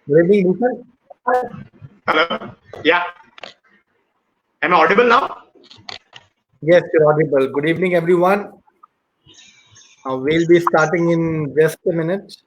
Good evening, Bhushan. Hello. Yeah. Am I audible now? Yes, you're audible. Good evening, everyone. We'll be starting in just a minute.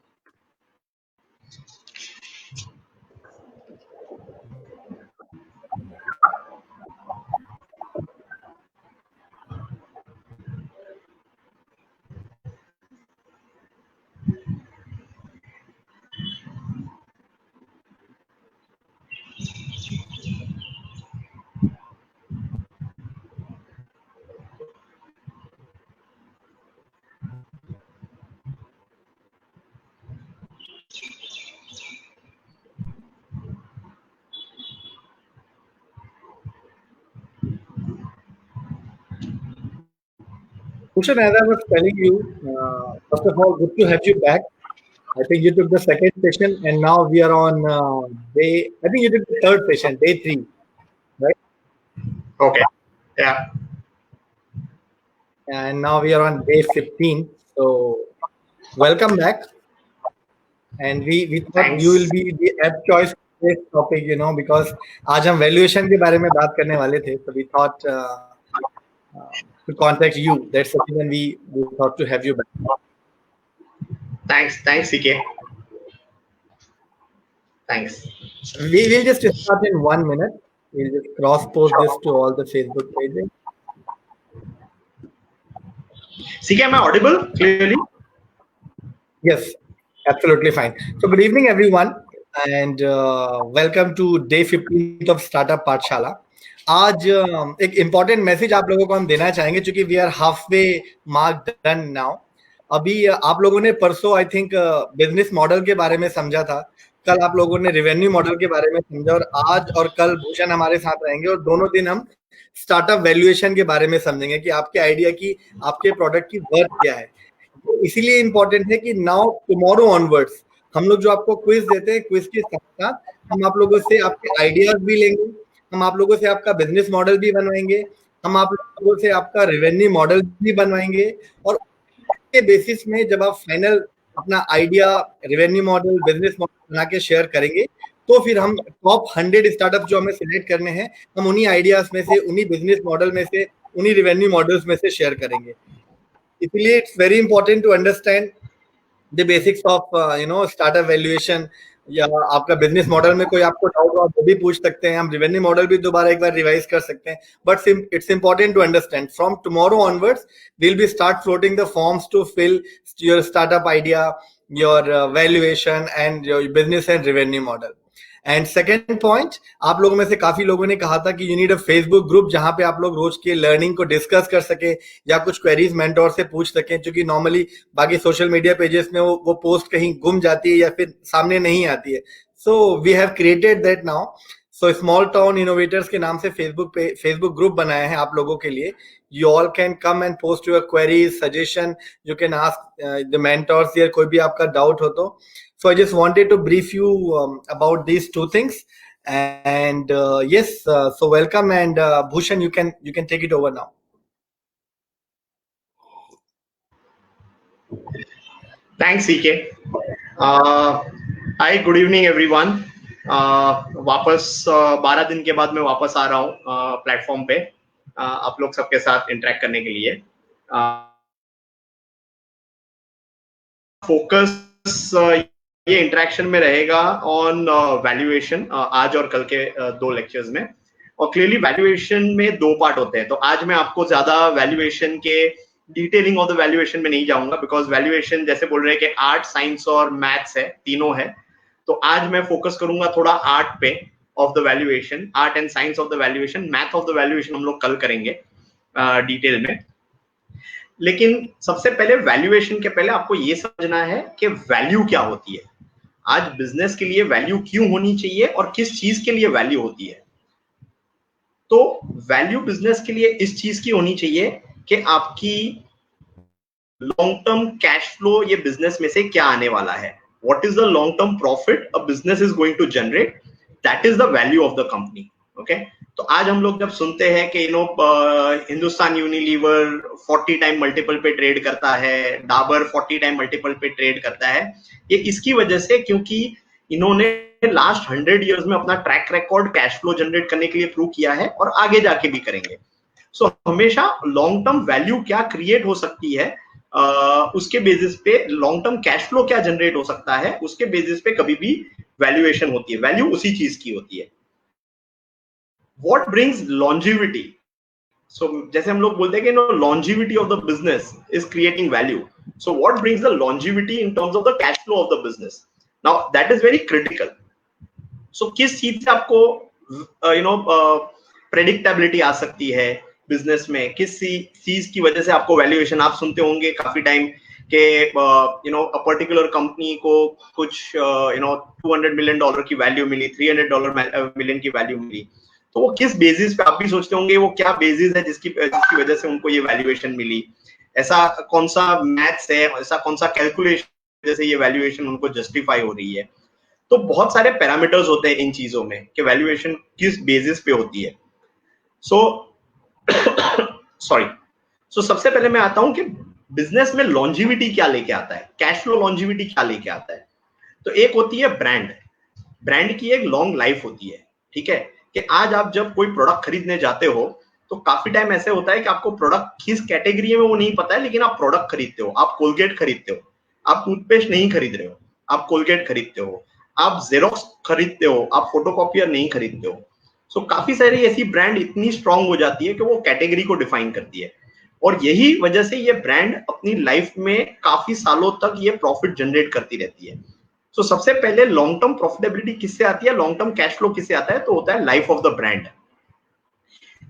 Bhushan, as I was telling you, first of all, good to have you back. I think you took the second session, and now we are on day. I think you took the third session, day 3, right? Okay. Yeah. And now we are on day 15. So, welcome back. And we thought you will Thanks. be the apt choice for this topic, because आज हम valuation के बारे में बात करने वाले थे. So we thought to contact you. That's the reason we thought to have you back. Thanks. Thanks, CK. Thanks. We will just start in 1 minute. We'll just cross post this to all the Facebook pages. CK, am I audible clearly? Yes, absolutely fine. So good evening, everyone, and welcome to day 15th of Startup Pathshala. आज एक important message आप लोगों को हम देना चाहेंगे क्योंकि we are half way mark done now. अभी आप लोगों ने परसों आई थिंक बिजनेस मॉडल के बारे में समझा था, कल आप लोगों ने रेवेन्यू मॉडल के बारे में समझा, और आज और कल भूषण हमारे साथ रहेंगे और दोनों दिन हम स्टार्टअप वैल्यूएशन के बारे में समझेंगे कि आपके आइडिया की, आपके प्रोडक्ट की वर्थ क्या है. तो इसीलिए इम्पोर्टेंट है कि नाउ टुमारो ऑनवर्ड्स हम लोग जो आपको क्विज देते हैं, क्विज के साथ साथ हम आप लोगों से आपके आइडियाज भी लेंगे, हम आप लोगों से आपका बिजनेस मॉडल भी बनवाएंगे, हम आप लोगों से आपका रेवेन्यू मॉडल भी बनवाएंगे, और के बेसिस में जब आप फाइनल अपना idea, revenue model, business model बना के शेयर करेंगे, तो फिर हम टॉप 100 स्टार्टअप जो हमें सिलेक्ट करने हैं, हम उन्हीं आइडियाज में से, उन्हीं बिजनेस मॉडल में से, उन्हीं रेवेन्यू मॉडल्स में से शेयर करेंगे. इसलिए it's very important to understand the basics of startup valuation. या आपका बिजनेस मॉडल में कोई आपको डाउट हो तो भी पूछ सकते हैं, हम रेवेन्यू मॉडल भी दोबारा एक बार रिवाइज कर सकते हैं. But it's important to understand from tomorrow onwards will be start floating the forms to fill your startup idea, your valuation and your business and revenue model. And second point, आप लोगों में से काफी लोगों ने कहा था कि you need a Facebook group जहां पे आप लोग रोज के लर्निंग को डिस्कस कर सके या कुछ क्वेरीज मेंटोर से पूछ सकें, क्योंकि नॉर्मली बाकी सोशल मीडिया पेजेस में वो पोस्ट कहीं गुम जाती है या फिर सामने नहीं आती है. So we have created that now. So small town innovators के नाम से फेसबुक ग्रुप बनाया है आप लोगों के लिए. You all can come and post your queries, suggestion. You can ask the mentors here. कोई भी आपका डाउट हो तो. So I just wanted to brief you about these two things. And yes, so welcome, and Bhushan, you can take it over now. Thanks, CK. Hi, good evening, everyone. वापस 12 दिन के बाद मैं वापस आ रहा हूँ प्लेटफॉर्म पे आप लोग सबके साथ इंटरेक्ट करने के लिए. फोकस ये इंटरेक्शन में रहेगा ऑन वैल्यूएशन आज और कल के 2 लेक्चर्स में. और क्लियरली वैल्यूएशन में 2 पार्ट होते हैं, तो आज मैं आपको ज्यादा वैल्यूएशन के डिटेलिंग ऑफ द वैल्यूएशन में नहीं जाऊंगा, बिकॉज वैल्यूएशन जैसे बोल रहे हैं कि आर्ट, साइंस और मैथ्स है, तीनों है. तो आज मैं फोकस करूंगा थोड़ा आर्ट पे of the valuation, art and science of the valuation. Math of the valuation हम लोग कल करेंगे डिटेल में. लेकिन सबसे पहले वैल्यूएशन के पहले आपको ये समझना है कि वैल्यू क्या होती है. आज बिजनेस के लिए वैल्यू क्यों होनी चाहिए और किस चीज के लिए वैल्यू होती है. तो वैल्यू बिजनेस के लिए इस चीज की होनी चाहिए कि आपकी लॉन्ग टर्म कैश फ्लो ये बिजनेस में से क्या आने वाला है. What is the long term profit a business is going to generate, that is the value of the company. Okay, तो आज हम लोग जब सुनते हैं कि हिंदुस्तान यूनिलीवर 40 टाइम मल्टीपल पे ट्रेड करता है, डाबर 40 टाइम मल्टीपल पे ट्रेड करता है, ये इसकी वजह से क्योंकि इन्होंने लास्ट 100 ईयर्स में अपना track record cash flow generate करने के लिए प्रूव किया है और आगे जाके भी करेंगे। सो हमेशा लॉन्ग टर्म वैल्यू क्या क्रिएट हो सकती है, उसके बेसिस पे लॉन्ग टर्म कैश फ्लो क्या जनरेट हो सकता है, उसके बेसिस पे कभी भी वैल्यूएशन होती है। वैल्यू उसी चीज की होती है। What brings longevity? सो जैसे हम लोग बोलते हैं कि no, longevity of the business is creating value. So what brings the longevity in terms of the cash flow of the business? Now that is very critical. So किस चीज से आपको प्रेडिक्टेबिलिटी आ सकती है बिजनेस में? किस चीज की वजह से आपको वैल्यूएशन? आप सुनते होंगे काफी टाइम के अ पर्टिकुलर कंपनी को कुछ $200 मिलियन की वैल्यू मिली, $300 मिलियन की वैल्यू मिली। तो वो किस बेसिस पे? आप भी सोचते होंगे वो क्या बेसिस है जिसकी वजह से उनको ये वैल्यूएशन मिली? ऐसा कौन सा मैथ्स है, ऐसा कौन सा कैलकुलेशन वजह से ये वैल्यूएशन उनको जस्टिफाई हो रही है? तो बहुत सारे पैरामीटर्स होते हैं इन चीजों में कि वैल्यूएशन किस बेसिस पे होती है। सो सॉरी सो सबसे पहले मैं आता हूं कि बिजनेस में लॉन्जिविटी क्या लेके आता है, कैश फ्लो लॉन्जिविटी क्या लेके आता है। तो एक होती है ब्रांड। ब्रांड की एक लॉन्ग लाइफ होती है, ठीक है? कि आज आप जब कोई प्रोडक्ट खरीदने जाते हो तो काफी टाइम ऐसे होता है कि आपको प्रोडक्ट किस कैटेगरी में वो नहीं पता है, लेकिन आप प्रोडक्ट खरीदते हो। आप कोलगेट खरीदते हो, आप टूथपेस्ट नहीं खरीद रहे हो, आप कोलगेट खरीदते हो। आप जेरोक्स खरीदते हो, आप फोटोकॉपियर नहीं खरीदते हो। सो काफी सारी ऐसी ब्रांड इतनी स्ट्रांग हो जाती है कि वो कैटेगरी को डिफाइन करती है, और यही वजह से ये ब्रांड अपनी लाइफ में काफी सालों तक ये प्रॉफिट जनरेट करती रहती है। सो सबसे पहले लॉन्ग टर्म प्रॉफिटेबिलिटी किससे आती है, लॉन्ग टर्म कैश फ्लो किससे आता है? तो होता है life of the brand.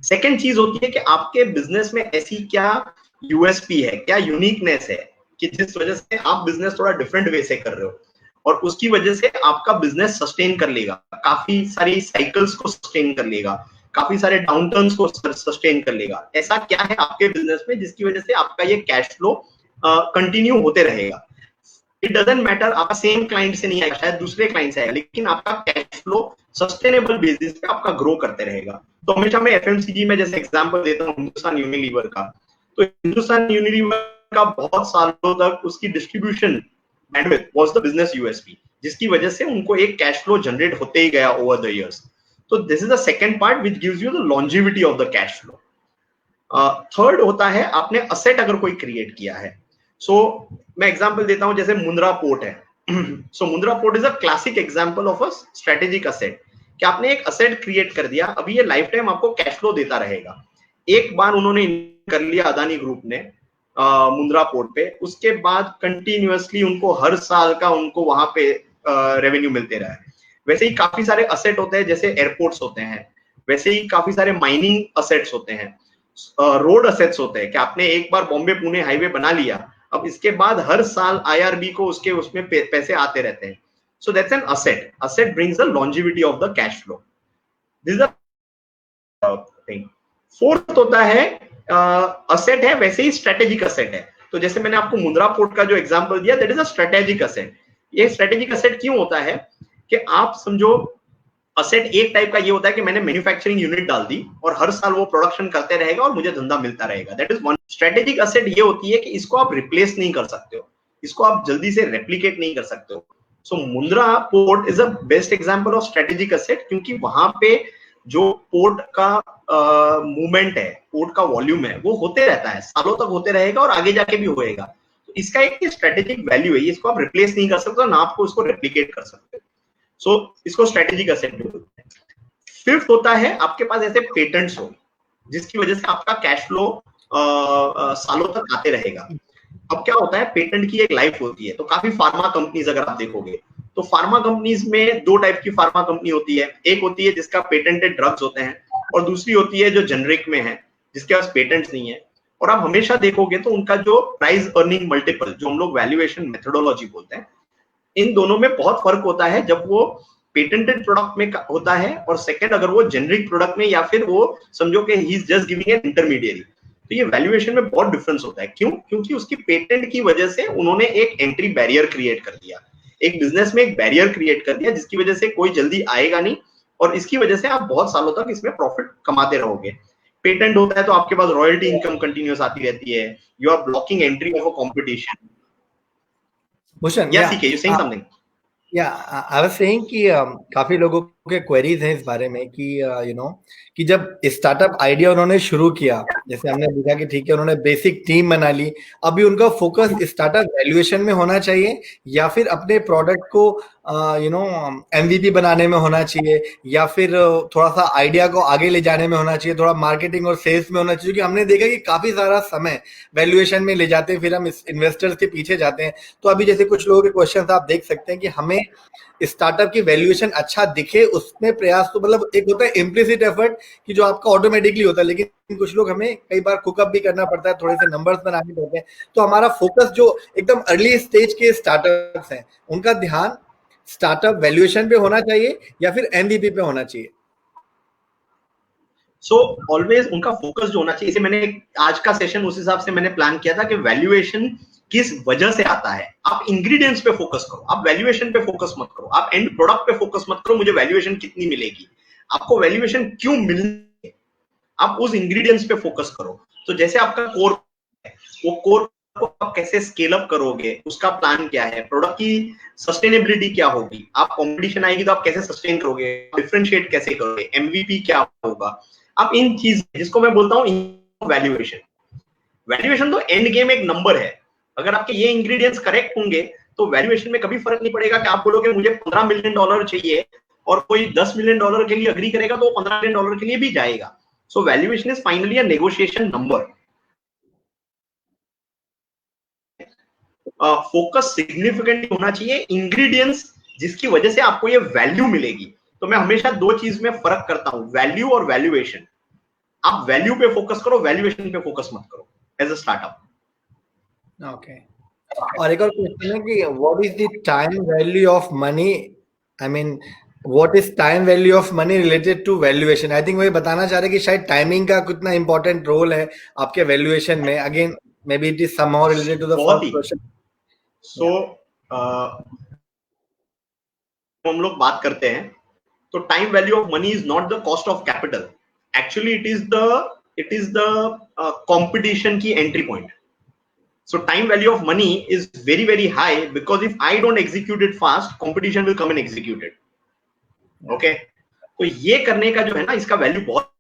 Second चीज होती है कि आपके बिजनेस में ऐसी क्या यूएसपी है, क्या यूनिकनेस है कि जिस वजह से आप बिजनेस थोड़ा डिफरेंट वे से कर रहे हो, और उसकी वजह से आपका बिजनेस सस्टेन कर लेगा, काफी सारी साइकिल्स को सस्टेन कर लेगा, काफी सारे डाउनटर्न्स को सस्टेन कर लेगा। ऐसा क्या है आपके बिजनेस में जिसकी वजह से आपका ये कैश फ्लो कंटिन्यू होते रहेगा? इट डजंट मैटर आपका सेम क्लाइंट से नहीं आएगा, शायद दूसरे क्लाइंट से आएगा, लेकिन आपका कैश फ्लो सस्टेनेबल बेसिस पे आपका ग्रो करते रहेगा। तो हमेशा मैं एफएमसीजी में जैसे एग्जांपल देता हूँ हिंदुस्तान यूनिलीवर का। तो हिंदुस्तान यूनिलीवर का बहुत सालों तक उसकी distribution bandwidth was the business USP, जिसकी वजह से उनको एक कैश फ्लो जनरेट होते ही गया ओवर द इयर्स। तो this is the second part which gives you the longevity of the cash flow. Third होता है आपने असेट अगर कोई क्रिएट किया है। सो मैं एग्जांपल देता हूं, जैसे मुंद्रा पोर्ट है। So Mundra port is a classic example of a strategic asset कि आपने एक असेट क्रिएट कर दिया, अभी ये लाइफ टाइम आपको कैश फ्लो देता रहेगा। एक बार उन्होंने कर लिया अदानी ग्रुप ने मुंद्रा पोर्ट पे, उसके बाद कंटिन्यूअसली उनको हर साल का उनको वहां पे रेवेन्यू मिलते रहा है। वैसे ही काफी सारे असेट होते हैं, जैसे एयरपोर्ट्स होते हैं, वैसे ही काफी सारे माइनिंग असेट्स होते हैं, रोड असेट्स होते हैं कि आपने एक बार बॉम्बे पुणे हाईवे बना लिया, अब इसके बाद हर साल आईआरबी को उसके उसमें पैसे आते रहते हैं। So that's an asset. Asset brings the longevity of the cash flow. This is the thing. Fourth होता है असेट है वैसे ही स्ट्रेटेजिक असेट है। तो जैसे मैंने आपको मुंद्रा पोर्ट का जो एग्जांपल दिया, that is a strategic asset. ये स्ट्रेटेजिक असेट क्यों होता है कि आप समझो असेट एक टाइप का ये होता है कि मैंने मैन्युफैक्चरिंग यूनिट डाल दी और हर साल वो प्रोडक्शन करते रहेगा और मुझे धंधा मिलता रहेगा। That is one. Strategic asset ये होती है कि इसको आप रिप्लेस नहीं कर सकते हो, इसको आप जल्दी से रेप्लिकेट नहीं कर सकते हो। So Mundra port is a best example of strategic asset, क्योंकि वहां पे जो पोर्ट का मूवमेंट है, पोर्ट का वॉल्यूम है, वो होते रहता है, सालों तक होते रहेगा और आगे जाके भी होएगा। तो इसका एक स्ट्रेटेजिक वैल्यू है, इसको आप रिप्लेस नहीं कर सकते, ना आपको इसको रेप्लिकेट कर सकते। सो इसको स्ट्रेटेजिक असेट बोलते हैं। फिफ्थ होता है आपके पास ऐसे पेटेंट्स हो जिसकी वजह से आपका कैश फ्लो सालों तक आते रहेगा। अब क्या होता है, पेटेंट की एक लाइफ होती है। तो काफी फार्मा कंपनीज अगर आप देखोगे तो फार्मा कंपनीज में दो टाइप की फार्मा कंपनी होती है। एक होती है जिसका पेटेंटेड ड्रग्स होते हैं, और दूसरी होती है जो जेनरिक में है, जिसके पास पेटेंट्स नहीं है। और आप हमेशा देखोगे तो उनका जो प्राइस अर्निंग मल्टीपल, जो हम लोग वैल्यूएशन मेथोडोलॉजी बोलते हैं, इन दोनों में बहुत फर्क होता है जब वो पेटेंटेड प्रोडक्ट में होता है, और सेकंड अगर वो जेनरिक प्रोडक्ट में, या फिर वो समझो कि he is just giving an intermediary. तो ये वैल्यूएशन में बहुत डिफरेंस होता है। क्यों? क्योंकि उसकी पेटेंट की वजह से उन्होंने एक एंट्री बैरियर क्रिएट कर दिया, एक बिजनेस में एक बैरियर क्रिएट कर दिया, जिसकी वजह से कोई जल्दी आएगा नहीं, और इसकी वजह से आप बहुत सालों तक इसमें प्रॉफिट कमाते रहोगे। पेटेंट होता है तो आपके पास रॉयल्टी इनकम कंटिन्यूस आती रहती है, you are blocking entry of a competition. Bhushan, Yes, yeah. CK, you're saying something. या आई वाज सेइंग कि काफी लोगों के क्वेरीज हैं इस बारे में कि कि जब स्टार्टअप आइडिया उन्होंने शुरू किया, जैसे हमने देखा कि ठीक है उन्होंने बेसिक टीम बना ली, अभी उनका फोकस स्टार्टअप वैल्यूएशन में होना चाहिए या फिर अपने प्रोडक्ट को एमवीपी बनाने में होना चाहिए या फिर थोड़ा सा आइडिया को आगे ले जाने में होना चाहिए, थोड़ा मार्केटिंग और सेल्स में होना चाहिए, क्योंकि हमने देखा कि काफी सारा समय वैल्यूएशन में ले जाते हैं, फिर हम इन्वेस्टर्स के पीछे जाते हैं। तो अभी जैसे कुछ लोगों के क्वेश्चन आप देख सकते हैं कि हमें स्टार्टअप की वैल्यूएशन अच्छा दिखे उसमें प्रयास, तो मतलब एक होता है इम्प्लिसिट एफर्ट कि जो आपका ऑटोमेटिकली होता है, लेकिन कुछ लोग हमें कई बार कुकअप भी करना पड़ता है, थोड़े से नंबर्स बनाने पड़ते हैं। तो हमारा फोकस जो एकदम अर्ली स्टेज के स्टार्टअप्स हैं उनका ध्यान स्टार्टअप वैल्यूएशन पे होना चाहिए या फिर एमवीपी पे होना चाहिए। सो ऑलवेज उनका फोकस जो होना चाहिए, इसे मैंने आज का सेशन उस हिसाब से मैंने प्लान किया था कि वैल्यूएशन किस वजह से आता है। आप इंग्रेडिएंट्स पे फोकस करो, आप वैल्यूएशन पे फोकस मत करो, आप एंड प्रोडक्ट पे फोकस मत करो मुझे वैल्यूएशन कितनी मिलेगी, आपको वैल्यूएशन क्यों मिलनी है, आप उस इंग्रेडिएंट्स पे फोकस करो। तो जैसे आपका कोर है, वो कोर को आप कैसे स्केल अप करोगे, उसका प्लान क्या है, प्रोडक्ट की सस्टेनेबिलिटी क्या होगी, आप कंपटीशन आएगी तो आप कैसे सस्टेन करोगे, डिफरेंशिएट कैसे करोगे, एमवीपी क्या होगा, आप इन चीज जिसको मैं बोलता हूँ वैल्यूएशन। वैल्यूएशन तो एंड गेम एक नंबर है, अगर आपके ये इंग्रेडिएंट्स करेक्ट होंगे तो वैल्यूएशन में कभी फर्क नहीं पड़ेगा कि आप बोलोगे मुझे $15 मिलियन चाहिए और कोई $10 मिलियन के लिए अग्री करेगा तो वो $15 मिलियन के लिए भी जाएगा। So valuation is finally a negotiation number. Focus significantly होना चाहिए इंग्रेडिएंट्स जिसकी वजह से आपको ये वैल्यू मिलेगी। तो मैं हमेशा दो चीज में फर्क करता हूं, वैल्यू और वैल्यूएशन। आप वैल्यू पे फोकस करो, वैल्यूएशन पे फोकस मत करो एज अ स्टार्टअप। ओके। और एक और क्वेश्चन है कि what is the time value of money, I mean what is time value of money related to valuation. I think वो ये बताना चाह रहे हैं कि शायद टाइमिंग का कितना इंपॉर्टेंट रोल है आपके वैल्यूएशन में। Again may be it is somehow related to the बहुत फर्स्ट ही क्वेश्चन। सो हम लोग बात करते हैं तो time value of money is not the cost of capital, actually it is the competition की entry point. So time value of money is very very high because if I don't execute it fast, competition will come and execute it. Okay? तो ये करने का जो है ना इसका value बहुत।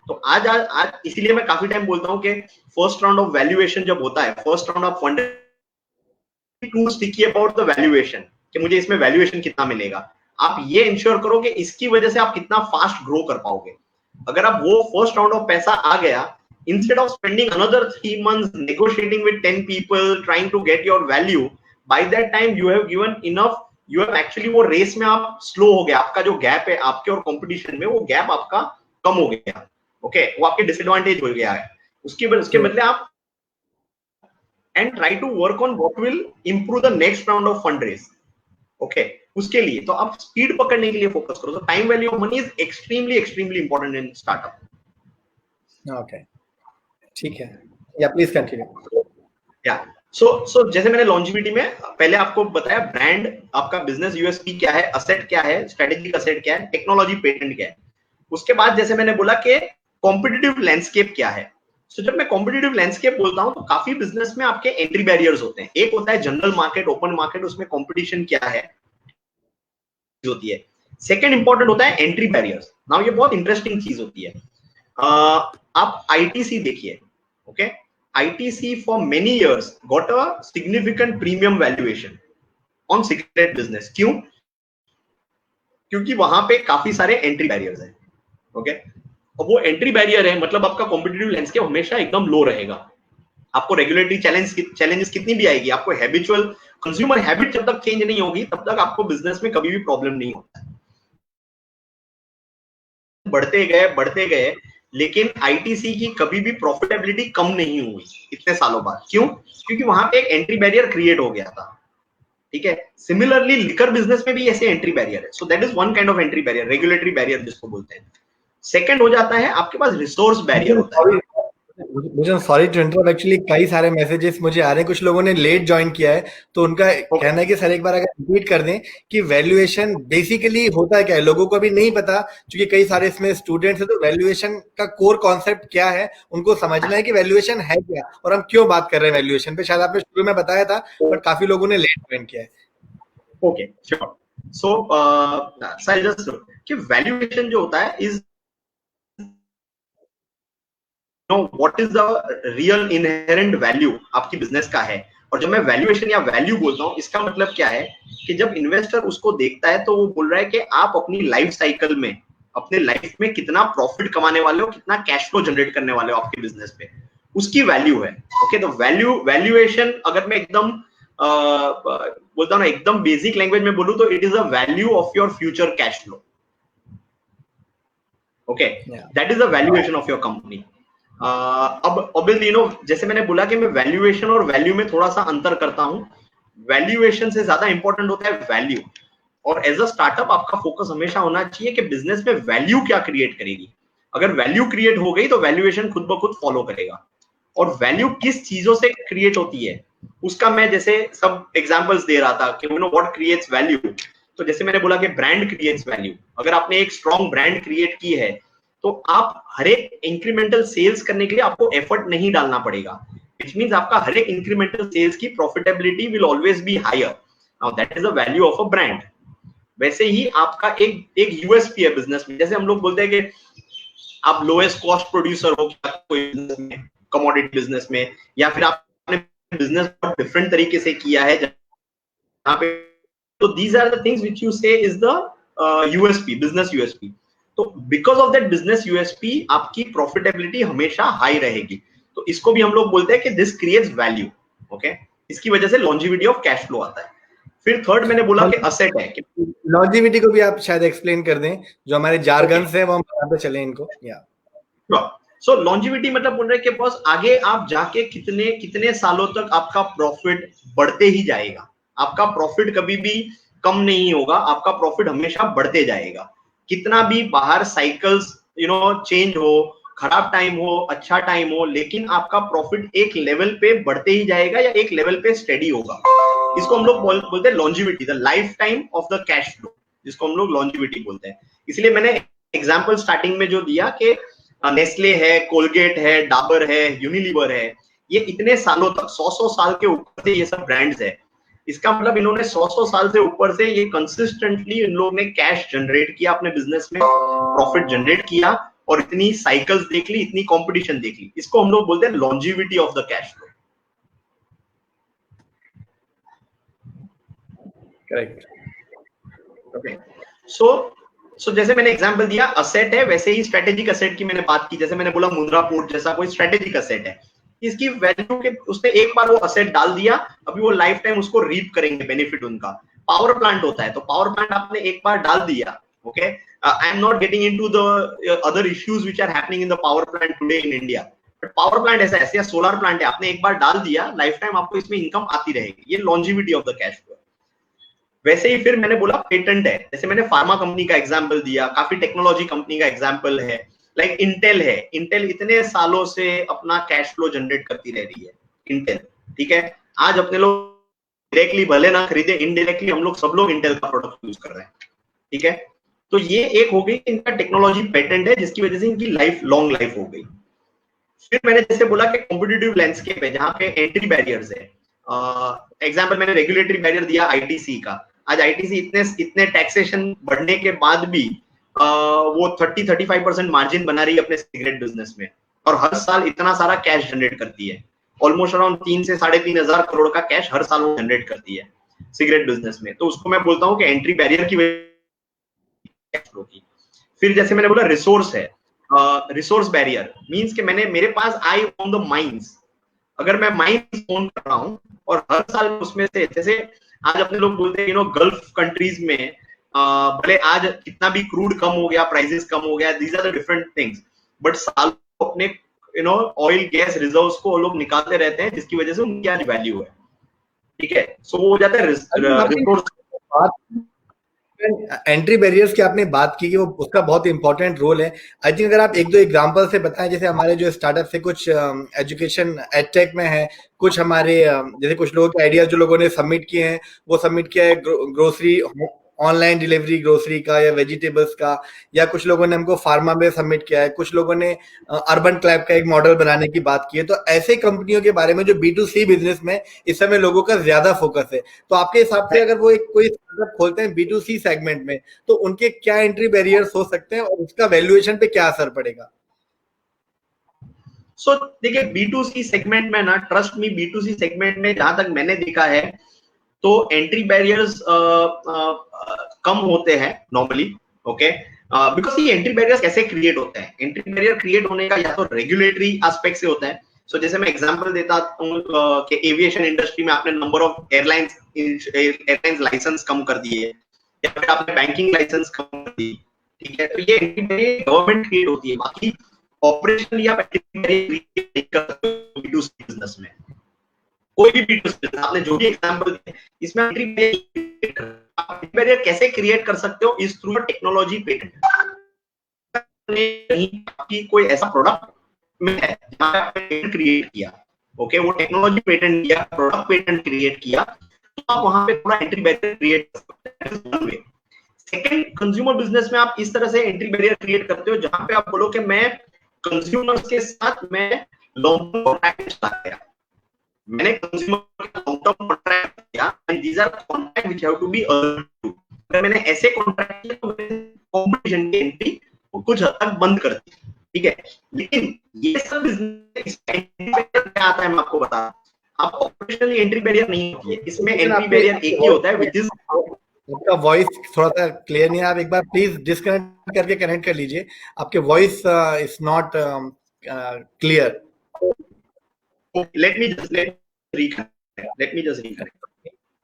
तो आज इसीलिए मैं काफी टाइम बोलता हूँ कि फर्स्ट राउंड ऑफ वैल्यूएशन जब होता है, first round of fund too sticky about the valuation कि मुझे इसमें वैल्यूएशन कितना मिलेगा। आप ये इंश्योर करो कि इसकी वजह से आप कितना फास्ट ग्रो कर पाओगे। अगर आप वो फर्स्ट राउंड ऑफ पैसा आ गया, instead of spending another 3 months negotiating with 10 people trying to get your value, by that time you have given enough, you have actually वो रेस में आप स्लो हो गया, आपका जो गैप है आपके और कंपटीशन में वो गैप आपका कम हो गया। ओके, वो आपके डिसएडवांटेज हो गया है। उसके बदले आप and try to work on what will improve the next round of fundraise. Okay, उसके लिए तो आप स्पीड पकड़ने के लिए फोकस करो। तो time value of money is extremely extremely important in startup. Okay, ठीक है, या प्लीज कंटिन्यू। या सो जैसे मैंने लॉन्जिविटी में पहले आपको बताया, ब्रांड, आपका बिजनेस यूएसपी क्या है, असेट क्या है, स्ट्रेटेजिक असेट क्या है, टेक्नोलॉजी पेटेंट क्या है। उसके बाद जैसे मैंने बोला कि कॉम्पिटिटिव लैंडस्केप क्या है। सो जब मैं कॉम्पिटिटिव लैंडस्केप बोलता हूं तो काफी बिजनेस में आपके एंट्री बैरियर्स होते हैं। एक होता है जनरल मार्केट, ओपन मार्केट, उसमें कॉम्पिटिशन क्या है होती है। सेकंड इंपॉर्टेंट होता है एंट्री बैरियर्स। नाउ ये बहुत इंटरेस्टिंग चीज होती है। आप आईटीसी देखिए, okay, ITC for many years got a significant premium valuation on cigarette business. क्यों? क्योंकि वहां पे काफी सारे एंट्री बैरियर्स हैं। ओके, और वो एंट्री बैरियर है मतलब आपका कॉम्पिटिटिव लैंडस्केप हमेशा एकदम लो रहेगा। आपको रेगुलेटरी चैलेंजेस कितनी भी आएगी, आपको हैबिचुअल कंज्यूमर हैबिट जब तक चेंज नहीं होगी तब तक आपको बिजनेस में कभी भी प्रॉब्लम नहीं होता है। बढ़ते गए लेकिन आईटीसी की कभी भी प्रॉफिटेबिलिटी कम नहीं हुई इतने सालों बाद। क्यों? क्योंकि वहां पे एक एंट्री बैरियर क्रिएट हो गया था। ठीक है, सिमिलरली लिकर बिजनेस में भी ऐसे एंट्री बैरियर है। So that is one kind of entry barrier, regulatory barrier जिसको बोलते हैं। सेकंड हो जाता है आपके पास रिसोर्स बैरियर होता है। मुझे सॉरी टू इंटरप्ट, एक्चुअली कई सारे मैसेजेस मुझे आ रहे हैं, कुछ लोगों ने लेट ज्वाइन किया है, तो उनका कहना है कि सर एक बार अगर रिपीट कर दें कि वैल्यूएशन बेसिकली होता है क्या है, लोगों को अभी नहीं पता, क्योंकि कई सारे इसमें स्टूडेंट्स हैं, तो वैल्यूएशन का कोर कॉन्सेप्ट क्या है उनको समझना है कि वैल्यूएशन है क्या और हम क्यों बात कर रहे हैं वैल्यूएशन पे। शायद आपने शुरू में बताया था बट काफी लोगों ने लेट ज्वाइन किया है। Okay, sure. So sir just कि वैल्यूएशन जो होता है is know what is the real inherent value आपकी बिजनेस का है। और जब मैं वैल्यूएशन या वैल्यू बोलता हूँ इसका मतलब क्या है कि जब इन्वेस्टर उसको देखता है तो वो बोल रहा है कि आप अपनी लाइफ साइकिल में अपने लाइफ में कितना प्रॉफिट कमाने वाले हो, कितना कैश फ्लो जनरेट करने वाले हो आपके बिजनेस पे, उसकी वैल्यू है। ओके, तो वैल्यूएशन अगर मैं एकदम बोलता हूँ ना, एकदम बेसिक लैंग्वेज में बोलूँ तो it is a value of your future cash flow. Okay, that is the valuation of your company. अब ऑब्वियसली जैसे मैंने बोला कि मैं वैल्यूएशन और वैल्यू में थोड़ा सा अंतर करता हूं। वैल्यूएशन से ज्यादा इंपॉर्टेंट होता है वैल्यू। और एज अ स्टार्टअप आपका फोकस हमेशा होना चाहिए कि बिजनेस में वैल्यू क्या क्रिएट करेगी। अगर वैल्यू क्रिएट हो गई तो वैल्यूएशन खुद ब खुद फॉलो करेगा। और वैल्यू किस चीजों से क्रिएट होती है उसका मैं जैसे सब एग्जांपल्स दे रहा था कि व्हाट क्रिएट्स वैल्यू। तो जैसे मैंने बोला कि ब्रांड क्रिएट्स वैल्यू। अगर आपने एक स्ट्रॉन्ग ब्रांड क्रिएट की है तो आप हर एक इंक्रीमेंटल सेल्स करने के लिए आपको एफर्ट नहीं डालना पड़ेगा, विच मींस आपका हर एक इंक्रीमेंटल सेल्स की profitability will always be higher. Now that is the value of a brand. वैसे ही आपका एक यूएसपी है बिजनेस में। जैसे हम लोग बोलते हैं कि आप लोएस्ट कॉस्ट प्रोड्यूसर हो कोई बिजनेस में, कमोडिटी बिजनेस में, या फिर आपने बिजनेस बहुत डिफरेंट तरीके से किया है जहां पे, तो these are the things which you say is the USP, business USP. तो because of that business USP आपकी प्रॉफिटेबिलिटी हमेशा हाई रहेगी। तो इसको भी हम लोग बोलते हैं कि दिस क्रिएट्स वैल्यू। ओके, इसकी वजह से लॉन्जिविटी ऑफ कैश फ्लो आता है। फिर थर्ड मैंने बोला कि असेट है। लॉन्जिविटी को भी आप शायद एक्सप्लेन कर दें, जो हमारे जार्गन्स हैं वो हम बताते चले इनको। या सो लॉन्जिविटी मतलब बोल रहे हैं कि बॉस आगे आप जाके कितने कितने सालों तक आपका प्रॉफिट बढ़ते ही जाएगा। आपका प्रॉफिट कभी भी कम नहीं होगा, आपका प्रॉफिट हमेशा बढ़ते जाएगा। कितना भी बाहर साइकिल्स चेंज हो, खराब टाइम हो, अच्छा टाइम हो, लेकिन आपका प्रॉफिट एक लेवल पे बढ़ते ही जाएगा या एक लेवल पे स्टेडी होगा। इसको हम लोग बोलते हैं longevity, the life time of the cash flow, जिसको हम लोग लॉन्जिविटी बोलते हैं। इसलिए मैंने एग्जाम्पल स्टार्टिंग में जो दिया कि नेस्ले है, कोलगेट है, डाबर है, यूनिलीवर है, ये इतने सालों तक 100 साल के ऊपर से ये सब ब्रांड्स है। इसका मतलब इन्होंने 100 साल से ऊपर से ये कंसिस्टेंटली इन लोग ने कैश जनरेट किया अपने बिजनेस में, प्रॉफिट जनरेट किया, और इतनी साइकिल्स देख ली, इतनी कंपटीशन देख ली। इसको हम लोग बोलते हैं longevity of the cash flow. Correct. Okay, so जैसे मैंने एग्जांपल दिया असेट है, वैसे ही स्ट्रेटेजिक असेट की मैंने बात की। जैसे मैंने बोला मुंद्रा पोर्ट जैसा कोई स्ट्रेटेजिक असेट है, इसकी वैल्यू के उसने एक बार वो असेट डाल दिया, अभी वो लाइफ टाइम उसको रीप करेंगे बेनिफिट उनका। पावर प्लांट होता है, तो पावर प्लांट आपने एक बार डाल दिया। Okay, I am not getting into the other issues which are happening in the power plant today in India, but power plant ऐसा है, सोलर प्लांट है, आपने एक बार डाल दिया, लाइफ टाइम आपको इसमें इनकम आती रहेगी। ये longevity of the cash flow. वैसे ही फिर मैंने बोला पेटेंट है। जैसे मैंने फार्मा कंपनी का एग्जांपल दिया, काफी टेक्नोलॉजी कंपनी का एग्जांपल है, लाइक इंटेल है। इंटेल इतने सालों से अपना कैश फ्लो जनरेट करती रह रही है इंटेल। ठीक है, आज अपने लोग डायरेक्टली भले ना खरीदे, इनडायरेक्टली हम लोग सब लोग इंटेल का प्रोडक्ट यूज कर रहे हैं। ठीक है, तो ये एक हो गई इनका टेक्नोलॉजी पेटेंट है, जिसकी वजह से इनकी लाइफ लॉन्ग लाइफ हो गई। फिर मैंने जैसे बोला कि कॉम्पिटिटिव लैंडस्केप है जहां पे एंट्री बैरियर्स है। एग्जांपल मैंने रेगुलेटरी बैरियर दिया आईटीसी का। आज आईटीसी इतने टैक्सेशन बढ़ने के बाद भी वो 30-35% मार्जिन बना रही है अपने सिगरेट बिजनेस में, और हर साल इतना सारा कैश जनरेट करती है। ऑलमोस्ट अराउंड 3 से 3,500 करोड़ का कैश हर साल वो जनरेट करती है सिगरेट बिजनेस में। तो उसको मैं बोलता हूँ कि एंट्री बैरियर की वजह की। फिर जैसे मैंने बोला रिसोर्स है, रिसोर्स बैरियर मींस कि मेरे पास आई ओन द माइंस। अगर मैं माइंस ओन कर रहा हूं और हर साल उसमें से, जैसे आज अपने लोग बोलते हैं गल्फ कंट्रीज में भले आज कितना भी क्रूड कम हो गया, प्राइसेस कम हो गया, these are the different things, but साल अपने ऑयल गैस रिजर्व्स को लोग निकालते रहते हैं, जिसकी वजह से उनकी आज वैल्यू है। ठीक है, सो वो हो जाता है रिसोर्स। एंट्री बैरियर्स की आपने बात की कि वो उसका बहुत इंपॉर्टेंट रोल है। आई थिंक अगर आप एक दो एग्जांपल से बताएं, जैसे हमारे जो स्टार्टअप से कुछ एजुकेशन एडटेक में है, कुछ हमारे जैसे कुछ लोगों के आइडियाज जो लोगों ने सबमिट किए हैं, वो सबमिट किया है ग्रोसरी ऑनलाइन डिलीवरी ग्रोसरी का या वेजिटेबल्स का, या कुछ लोगों ने हमको फार्मा में सबमिट किया है, कुछ लोगों ने अर्बन क्लैब का एक मॉडल बनाने की बात की है। तो ऐसे कंपनियों के बारे में जो B2C बिजनेस में इस समय लोगों का ज्यादा फोकस है, तो आपके हिसाब से अगर वो एक कोई स्टार्टअप खोलते हैं B2C सेगमेंट में, तो उनके क्या एंट्री बैरियर्स हो सकते हैं और उसका वैल्यूएशन पे क्या असर पड़ेगा? सो देखिए, B2C सेगमेंट में ना, ट्रस्ट मी, B2C सेगमेंट में जहां तक मैंने देखा है तो एंट्री बैरियर्स कम होते हैं नॉर्मली। ओके, बिकॉज ये एंट्री बैरियर्स कैसे क्रिएट होते हैं? एंट्री बैरियर क्रिएट होने का या तो रेगुलेटरी एस्पेक्ट से होता है। सो जैसे मैं एग्जांपल देता हूँ कि एविएशन इंडस्ट्री में आपने नंबर ऑफ एयरलाइंस लाइसेंस कम कर दिए, या फिर आपने बैंकिंग लाइसेंस कम कर दी, ठीक है, तो ये एंट्री बैरियर गवर्नमेंट क्रिएट होती है। बाकी ऑपरेशनली आप एंट्री बैरियर क्रिएट कर सकते हो B2C बिजनेस में। कोई भी B2C, आपने जो भी एग्जांपल दिए, इसमें एंट्री बैरियर कैसे क्रिएट कर सकते हो? Is through technology patent. आपकी कोई ऐसा प्रोडक्ट में है जहां आपने क्रिएट किया, ओके, वो टेक्नोलॉजी पेटेंट किया, प्रोडक्ट पेटेंट क्रिएट किया, तो आप वहां पे थोड़ा एंट्री बैरियर क्रिएट कर सकते हैं। सेकंड, कंज्यूमर बिजनेस में आप इस तरह से एंट्री बैरियर क्रिएट करते हो जहां पे आप बोलो कि मैं कंज्यूमर्स के साथ मैं लॉन्ग टर्म कॉन्ट्रैक्ट स्टार्ट किया, मैंने कंज्यूमर के लॉन्ग टर्म कॉन्ट्रैक्ट किया, and these are contract which have to be earned too. अगर मैंने ऐसे कॉन्ट्रैक्ट किया तो मैंने कंपटीशन की एंट्री कुछ हद तक बंद कर दी, ठीक है। लेकिन ये सब बिजनेस एंट्री बैरियर क्या आता है, मैं आपको बता, आपको ऑपरेशनली एंट्री बैरियर नहीं होती है, इसमें एंट्री बैरियर एक ही होता है, व्हिच इज, आपका वॉइस थोड़ा सा क्लियर नहीं है, आप एक बार प्लीज डिस्कनेक्ट करके कनेक्ट कर लीजिए, आपके voice is not clear. let me just reconnect.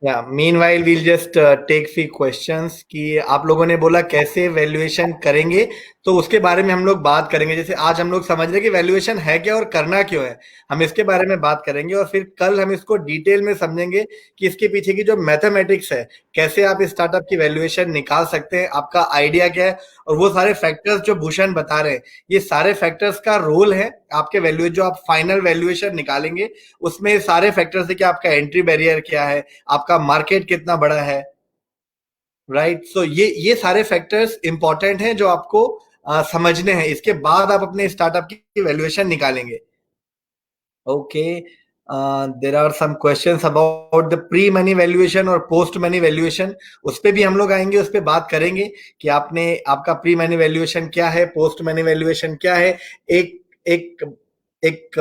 Yeah, meanwhile we'll just take few questions कि आप लोगों ने बोला कैसे वैल्यूएशन करेंगे, तो उसके बारे में हम लोग बात करेंगे। जैसे आज हम लोग समझ रहे कि वैल्यूएशन है क्या और करना क्यों है, हम इसके बारे में बात करेंगे, और फिर कल हम इसको डिटेल में समझेंगे कि इसके पीछे की जो मैथमेटिक्स है, कैसे आप स्टार्टअप की वैल्यूएशन निकाल सकते हैं, आपका आइडिया क्या है, और वो सारे फैक्टर्स जो भूषण बता रहे हैं, ये सारे फैक्टर्स का रोल है आपके वैल्यू, जो आप फाइनल वैल्यूएशन निकालेंगे उसमें सारे फैक्टर्स है कि आपका एंट्री बैरियर क्या है, आपका मार्केट कितना बड़ा है, राइट। सो ये सारे फैक्टर्स इंपॉर्टेंट हैं जो आपको समझने हैं, इसके बाद आप अपने स्टार्टअप की वैल्यूएशन निकालेंगे। Okay, there are some questions about the pre money valuation और पोस्ट मनी वैल्यूएशन, उस पर भी हम लोग आएंगे, उस पर बात करेंगे कि आपने आपका प्री मनी वैल्यूएशन क्या है, पोस्ट मनी वैल्यूएशन क्या है, एक एक एक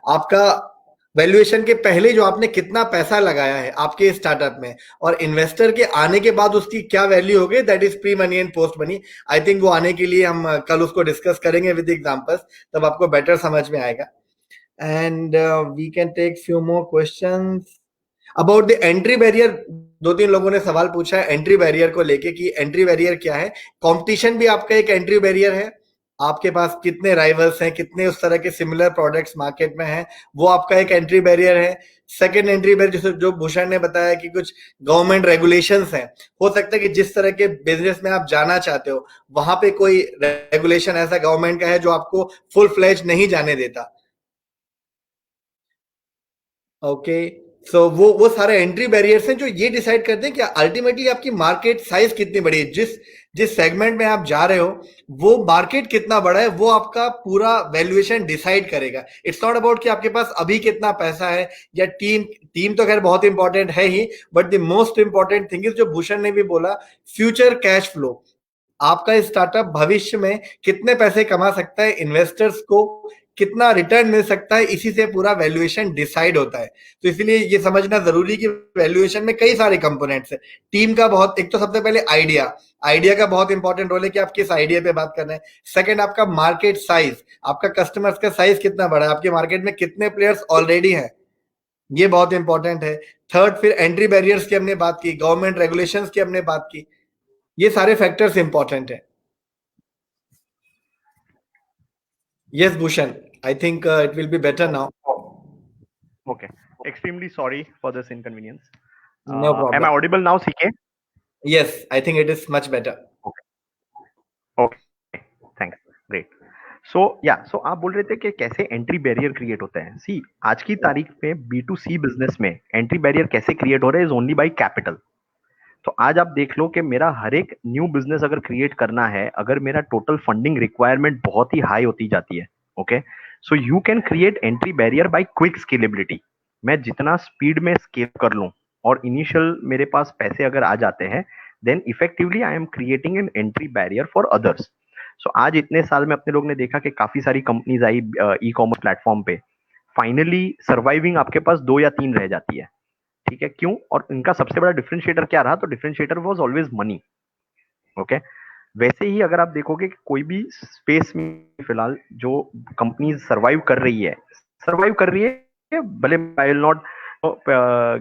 आपका वैल्यूएशन के पहले जो आपने कितना पैसा लगाया है आपके स्टार्टअप में, और इन्वेस्टर के आने के बाद उसकी क्या वैल्यू होगी, that is pre money and post money. I think वो आने के लिए हम कल उसको डिस्कस करेंगे विद एग्जांपल्स, तब आपको बेटर समझ में आएगा। And we can take few more questions about the entry barrier। दो तीन लोगों ने सवाल पूछा है एंट्री बैरियर को लेके कि एंट्री बैरियर क्या है। कंपटीशन भी आपका एक एंट्री बैरियर है, आपके पास कितने राइवल्स हैं, कितने उस तरह के सिमिलर प्रोडक्ट्स मार्केट में हैं, वो आपका एक एंट्री बैरियर है। सेकंड एंट्री बैरियर जो भूषण ने बताया कि कुछ गवर्नमेंट रेगुलेशंस हैं, हो सकता है कि जिस तरह के बिजनेस में आप जाना चाहते हो वहां पे कोई रेगुलेशन ऐसा गवर्नमेंट का है जो आपको फुल फ्लेज नहीं जाने देता। ओके, सो वो सारे एंट्री बैरियर्स हैं जो ये डिसाइड करते हैं कि अल्टीमेटली आपकी मार्केट साइज कितनी बड़ी है, जिस जिस सेगमेंट में आप जा रहे हो वो मार्केट कितना बड़ा है, वो आपका पूरा वैल्यूएशन डिसाइड करेगा। इट्स नॉट अबाउट कि आपके पास अभी कितना पैसा है, या टीम टीम तो खैर बहुत इंपॉर्टेंट है ही, but the most important thing is जो भूषण ने भी बोला, फ्यूचर कैश फ्लो। आपका स्टार्टअप भविष्य में कितने पैसे कमा सकता है, इन्वेस्टर्स को कितना रिटर्न मिल सकता है, इसी से पूरा वैल्यूएशन डिसाइड होता है। तो इसलिए ये समझना जरूरी कि वैल्यूएशन में कई सारे कंपोनेंट्स है। टीम का बहुत, एक तो सबसे पहले आइडिया, आइडिया का बहुत इंपॉर्टेंट रोल है कि आप किस आइडिया पे बात कर रहे हैं। सेकंड, आपका मार्केट साइज, आपका कस्टमर्स का साइज कितना बड़ा है, आपके मार्केट में कितने प्लेयर्स ऑलरेडी हैं, ये बहुत इंपॉर्टेंट है। थर्ड, फिर एंट्री बैरियर्स की हमने बात की, गवर्नमेंट रेगुलेशंस की हमने बात की, ये सारे फैक्टर्स इंपॉर्टेंट है। Yes, Bhushan. I think it will be better now. Okay. Extremely sorry for this inconvenience. No problem. Am I audible now, CK? Yes, I think it is much better. Okay. Thanks. Great. So आप बोल रहे थे कि कैसे entry barrier create होता है। सी, आज की तारीख में B2C बिजनेस में एंट्री बैरियर कैसे क्रिएट हो रहा है, इज ओनली बाय कैपिटल। तो आज आप देख लो कि मेरा हर एक न्यू बिजनेस अगर क्रिएट करना है, अगर मेरा टोटल फंडिंग रिक्वायरमेंट बहुत ही हाई होती जाती है, okay, so you can create entry barrier by quick scalability. मैं जितना स्पीड में स्केल कर लूं और इनिशियल मेरे पास पैसे अगर आ जाते हैं, then effectively I am creating an entry barrier for others. So आज इतने साल में अपने लोग ने देखा कि काफी सारी कंपनीज आई ई कॉमर्स प्लेटफॉर्म पे, फाइनली सर्वाइविंग आपके पास 2 या 3 रह जाती है। ठीक है, क्यों? और इनका सबसे बड़ा डिफरेंशिएटर क्या रहा? तो differentiator was always money. Okay, वैसे ही अगर आप देखोगे कि कोई भी स्पेस में फिलहाल जो कंपनीज सर्वाइव कर रही है, भले I will not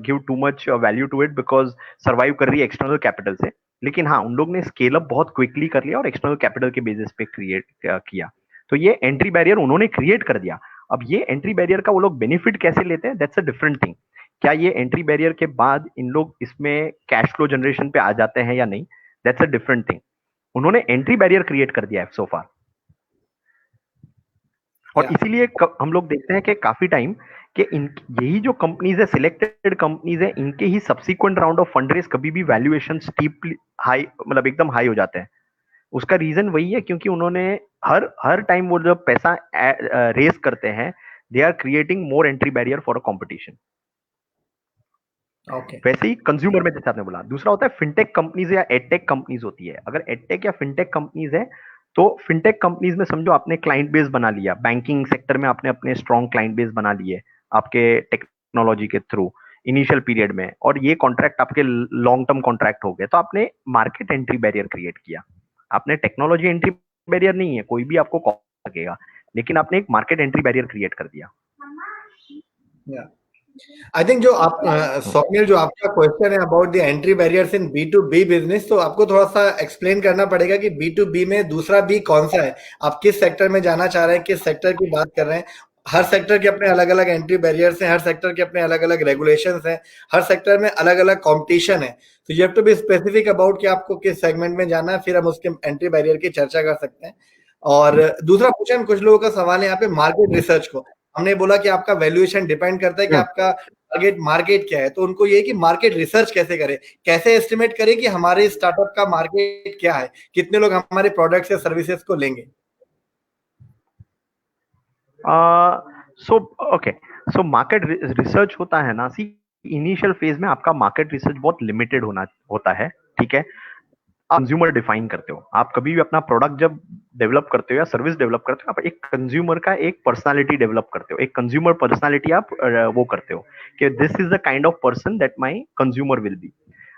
give too much value to it because survive कर रही है एक्सटर्नल कैपिटल से, लेकिन हाँ, उन लोग ने स्केल अप बहुत क्विकली कर लिया और एक्सटर्नल कैपिटल के बेसिस पे क्रिएट किया। तो ये एंट्री बैरियर उन्होंने क्रिएट कर दिया। अब ये एंट्री बैरियर का वो लोग बेनिफिट कैसे लेते हैं, दैट्स अ डिफरेंट थिंग। क्या ये एंट्री बैरियर के बाद इन लोग इसमें कैश फ्लो जनरेशन पे आ जाते हैं या नहीं, दैट्स अ डिफरेंट थिंग। उन्होंने एंट्री बैरियर क्रिएट कर दिया है सो फार। और इसीलिए हम लोग देखते हैं कि काफी टाइम कि इन यही जो कंपनीज है, सिलेक्टेड कंपनीज है, इनके ही subsequent round of fund raise कभी भी वैल्यूएशन स्टीपली हाई, मतलब एकदम हाई हो जाते हैं। उसका रीजन वही है क्योंकि उन्होंने हर टाइम वो जब पैसा रेज करते हैं, they are creating more entry barrier for a competition. Okay, वैसे ही कंज्यूमर में जैसे आपने बोला, दूसरा होता है फिनटेक कंपनीज या एडटेक कंपनीज होती है। अगर एडटेक या फिनटेक कंपनीज है, तो फिनटेक कंपनीज में समझो आपने क्लाइंट बेस बना लिया, बैंकिंग सेक्टर में आपने अपने स्ट्रॉन्ग क्लाइंट बेस बना लिए आपके टेक्नोलॉजी के थ्रू इनिशियल पीरियड में, और ये कॉन्ट्रैक्ट आपके लॉन्ग टर्म कॉन्ट्रैक्ट हो गए, तो आपने मार्केट एंट्री बैरियर क्रिएट किया। आपने टेक्नोलॉजी एंट्री बैरियर नहीं है, कोई भी आपको कॉल सकेगा, लेकिन आपने एक मार्केट एंट्री बैरियर क्रिएट कर दिया। आई थिंक जो आप स्वप्निल, जो आपका क्वेश्चन है about the entry barriers in B2B business, तो आपको थोड़ा सा एक्सप्लेन करना पड़ेगा कि B2B में दूसरा B कौन सा है, आप किस सेक्टर में जाना चाह रहे हैं, किस सेक्टर की बात कर रहे हैं। हर सेक्टर के अपने अलग अलग एंट्री बैरियर्स हैं, हर सेक्टर के अपने अलग अलग रेगुलेशंस हैं, हर सेक्टर में अलग अलग कॉम्पिटिशन है। तो you have to be specific about कि आपको किस सेगमेंट में जाना है, फिर हम उसके एंट्री बैरियर की चर्चा कर सकते हैं। और दूसरा क्वेश्चन, कुछ लोगों का सवाल है यहाँ पे मार्केट रिसर्च को। हमने बोला कि आपका वैल्यूएशन डिपेंड करता है कि आपका टारगेट मार्केट क्या है, तो उनको ये कि मार्केट रिसर्च कैसे करें, कैसे एस्टिमेट करें कि हमारे स्टार्टअप का मार्केट क्या है, कितने लोग हमारे प्रोडक्ट्स या सर्विसेज को लेंगे। So okay, so market research होता है ना, सी इनिशियल फेज में आपका मार्केट रिसर्च बहुत लिमिटेड होता है। ठीक है, कंज्यूमर डिफाइन करते हो आप, कभी भी अपना प्रोडक्ट जब डेवलप करते हो या सर्विस डेवलप करते हो, आप एक कंज्यूमर का एक पर्सनालिटी डेवलप करते हो, एक कंज्यूमर पर्सनालिटी आप वो करते हो कि this is the kind of person that my consumer will be.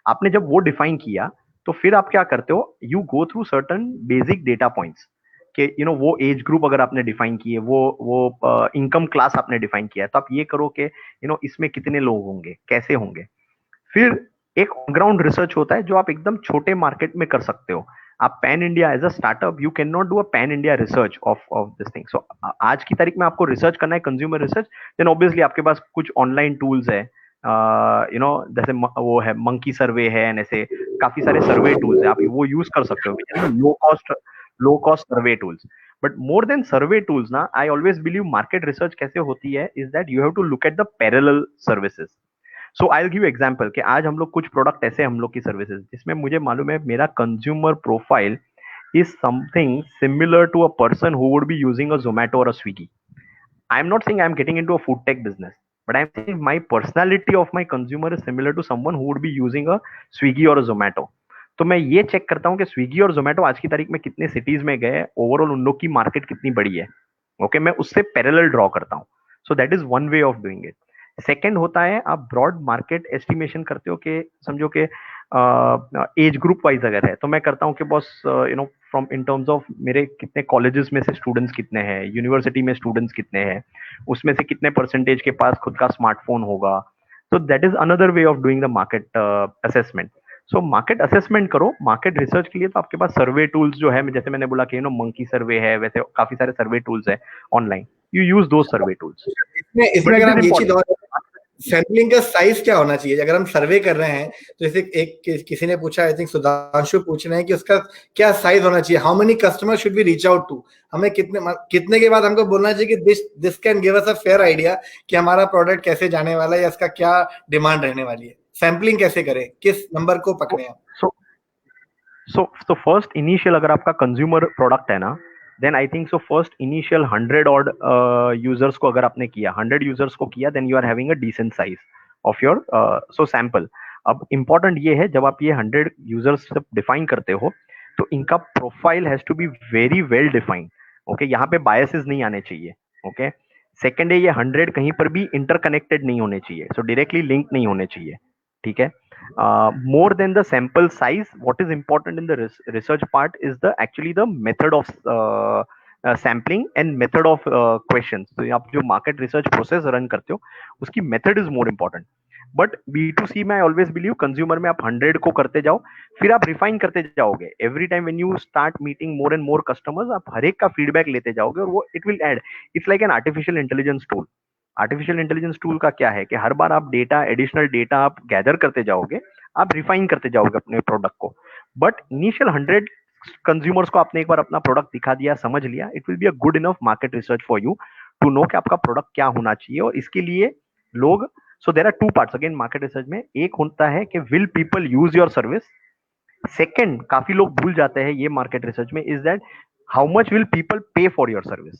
आपने जब वो डिफाइन किया, तो फिर आप क्या करते हो, you go through certain basic data points कि वो एज ग्रुप अगर आपने डिफाइन किए, वो इनकम क्लास आपने डिफाइन किया है, तो आप ये करो कि इसमें कितने लोग होंगे, कैसे होंगे। फिर एक ऑन ग्राउंड रिसर्च होता है जो आप एकदम छोटे मार्केट में कर सकते हो। आप pan India as a startup, you can not do a pan India research of this thing. So आज की तारीख में आपको रिसर्च करना है कंज्यूमर रिसर्च, देन ऑब्वियसली आपके पास कुछ ऑनलाइन टूल्स है, जैसे वो है मंकी सर्वे है, ऐसे काफी सारे सर्वे टूल्स है, आप वो यूज कर सकते हो, low cost survey tools. But more than survey tools ना, I always believe market research कैसे होती है is that you have to look at the parallel services. So I will give example कि आज हम लोग कुछ प्रोडक्ट ऐसे, हम लोग की सर्विसेज जिसमें मुझे मालूम है मेरा consumer profile is something similar to a person who would be using a Zomato और a Swiggy. I am not saying I am getting into a food tech business, but I am saying my personality of my consumer is similar to someone who would be using a Swiggy और a Zomato. तो मैं ये check करता हूँ कि Swiggy और जोमैटो आज की तारीख में कितने सिटीज में गए, ओवरऑल उन लोग की मार्केट कितनी बड़ी है। ओके, मैं उससे पैरेलल ड्रॉ करता हूँ। So that is one way of doing it. Second होता है, आप ब्रॉड मार्केट एस्टिमेशन करते हो कि समझो कि एज ग्रुप वाइज अगर है, तो मैं करता हूँ कि boss from in terms of मेरे कितने कॉलेजेस में से स्टूडेंट्स कितने हैं, यूनिवर्सिटी में स्टूडेंट्स कितने हैं, उसमें से कितने परसेंटेज के पास खुद का स्मार्टफोन होगा। तो that is another way of doing the market assessment. So market assessment करो। मार्केट रिसर्च के लिए तो आपके पास सर्वे टूल्स जो है, जैसे मैंने बोला कि मंकी सर्वे है, वैसे काफी सारे सर्वे टूल्स है ऑनलाइन, यू यूज दो सर्वे टूल्स। इसमें अगर आप ये चीज, सैंपलिंग का साइज क्या होना चाहिए अगर हम सर्वे कर रहे हैं, तो जैसे किसी ने पूछा, आई थिंक सुधांशु पूछ रहे हैं कि उसका क्या साइज होना चाहिए, how many customer should be reach out to, हमें कितने के बाद हमको बोलना चाहिए कि this can give us a fair idea कि हमारा प्रोडक्ट कैसे जाने वाला है या इसका क्या डिमांड रहने वाली है। सैम्पलिंग कैसे करें, किस नंबर को पकड़े आप? So first initial अगर आपका consumer product है ना, then I think so first initial 100 odd users को अगर आपने किया, 100 users को किया, then you are having a decent size of your so sample. अब important ये है, जब आप ये 100 users define करते हो, तो इनका profile has to be very well defined. Okay, यहाँ पे biases नहीं आने चाहिए. Okay, second है, ये 100 कहीं पर भी interconnected नहीं होने चाहिए, so directly linked नहीं होने चाहिए. ठीक है. More than the sample size, what is important in the research part is the actually the method of sampling and method of questions. तो आप जो market research process run करते हो, उसकी method is more important. But B2C में आई always believe consumer में आप 100 को करते जाओ, फिर आप रिफाइन करते जाओगे. Every time when you start meeting more and more customers, आप हर एक का फीडबैक लेते जाओगे और वो it will add. It's like an artificial intelligence tool. Artificial intelligence tool का क्या है कि हर बार आप डेटा, एडिशनल डेटा आप गैदर करते जाओगे, आप रिफाइन करते जाओगे अपने प्रोडक्ट को. बट इनिशियल 100 कंज्यूमर्स को आपने एक बार अपना प्रोडक्ट दिखा दिया, समझ लिया, it will be a good enough market research for you to know कि आपका प्रोडक्ट क्या होना चाहिए. और इसके लिए लोग, so there are two parts again market research में. एक होता है कि will people use your service. Second, काफी लोग भूल जाते हैं ये मार्केट रिसर्च में, is that how much will people pay for your service.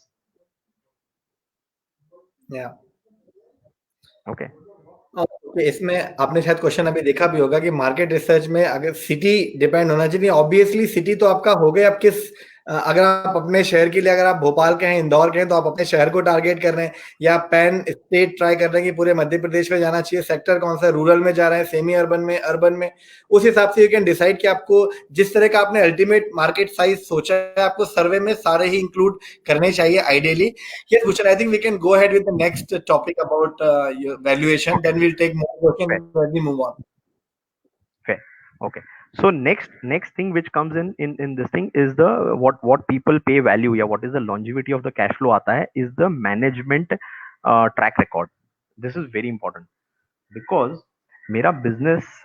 Okay. इसमें आपने शायद क्वेश्चन अभी देखा भी होगा कि मार्केट रिसर्च में अगर सिटी डिपेंड होना चाहिए. ऑब्वियसली सिटी तो आपका हो गया. आप किस, अगर आप अपने शहर के लिए, अगर आप भोपाल के हैं, इंदौर के हैं, तो आप अपने शहर को टारगेट कर रहे हैं, या पैन स्टेट ट्राई कर रहे हैं कि पूरे मध्य प्रदेश में जाना चाहिए, सेक्टर कौन सा, रूरल में जा रहे हैं, सेमी अर्बन में, अर्बन में. उस हिसाब से यू कैन डिसाइड कि आपको जिस तरह का आपने अल्टीमेट मार्केट साइज सोचा है, आपको सर्वे में सारे ही इंक्लूड करने चाहिए ideally. Yes Bhushan, I think we can go ahead with the next topic about valuation, then we will take more question when we move on. Okay. So next thing which comes in this thing is the what people pay value, या what is the longevity of the cash flow आता है, is the management track record. This is very important because मेरा business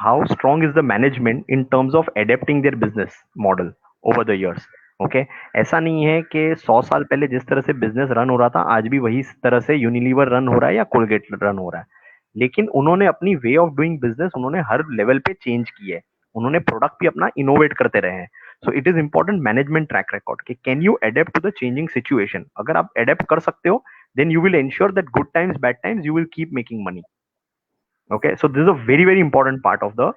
how strong is the management in terms of adapting their business model over the years. Okay, ऐसा नहीं है कि 100 साल पहले जिस तरह से बिजनेस रन हो रहा था, आज भी वही तरह से यूनिलीवर रन हो रहा है या कोलगेट रन हो रहा है. लेकिन उन्होंने अपनी वे ऑफ डूइंग बिजनेस उन्होंने हर लेवल पे चेंज की है. उन्होंने प्रोडक्ट भी अपना इनोवेट करते रहे हैं. So it is important management track record कि can you adapt to the changing situation. अगर आप अडेप्ट कर सकते हो, then you will ensure that good times, bad times, you will keep making money. Okay, so this is a very very important part of the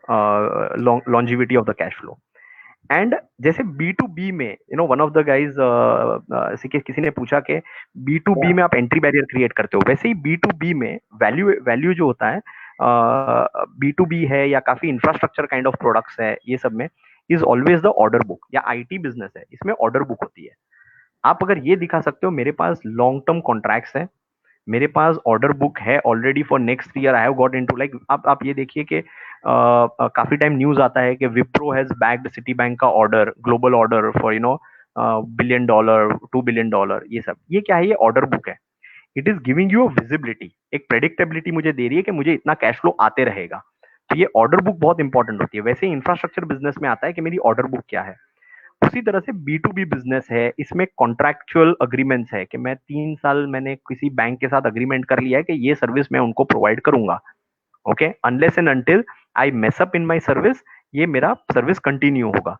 longevity of the cash flow. And जैसे B2B में, one of the guys किसी ने पूछा कि B2B में आप entry barrier create करते हो, वैसे ही B2B में वैल्यू जो होता है, B2B है या काफी इंफ्रास्ट्रक्चर काइंड ऑफ प्रोडक्ट्स है, ये सब में is always the order book. या IT बिजनेस है, इसमें ऑर्डर बुक होती है. आप अगर ये दिखा सकते हो मेरे पास लॉन्ग टर्म कॉन्ट्रैक्ट्स है, मेरे पास ऑर्डर बुक है already for next year, I have got into, like आप ये देखिए कि काफी टाइम न्यूज आता है कि Wipro has backed Citi bank का order, global order for $1 billion, $2 billion. ये सब, ये क्या है? ये ऑर्डर बुक है. It is giving you a visibility, एक प्रेडिक्टेबिलिटी मुझे दे रही है कि मुझे इतना कैश फ्लो आते रहेगा. तो ये ऑर्डर बुक बहुत इंपॉर्टेंट होती है. वैसे ही इंफ्रास्ट्रक्चर बिजनेस में आता है कि मेरी ऑर्डर बुक क्या है. उसी तरह से B2B बिजनेस है, इसमें कॉन्ट्रैक्चुअल अग्रीमेंट्स है कि मैं 3 साल मैंने किसी बैंक के साथ अग्रीमेंट कर लिया है कि ये सर्विस मैं उनको प्रोवाइड करूंगा. Okay, unless and until I mess up in my service, ये मेरा सर्विस कंटिन्यू होगा.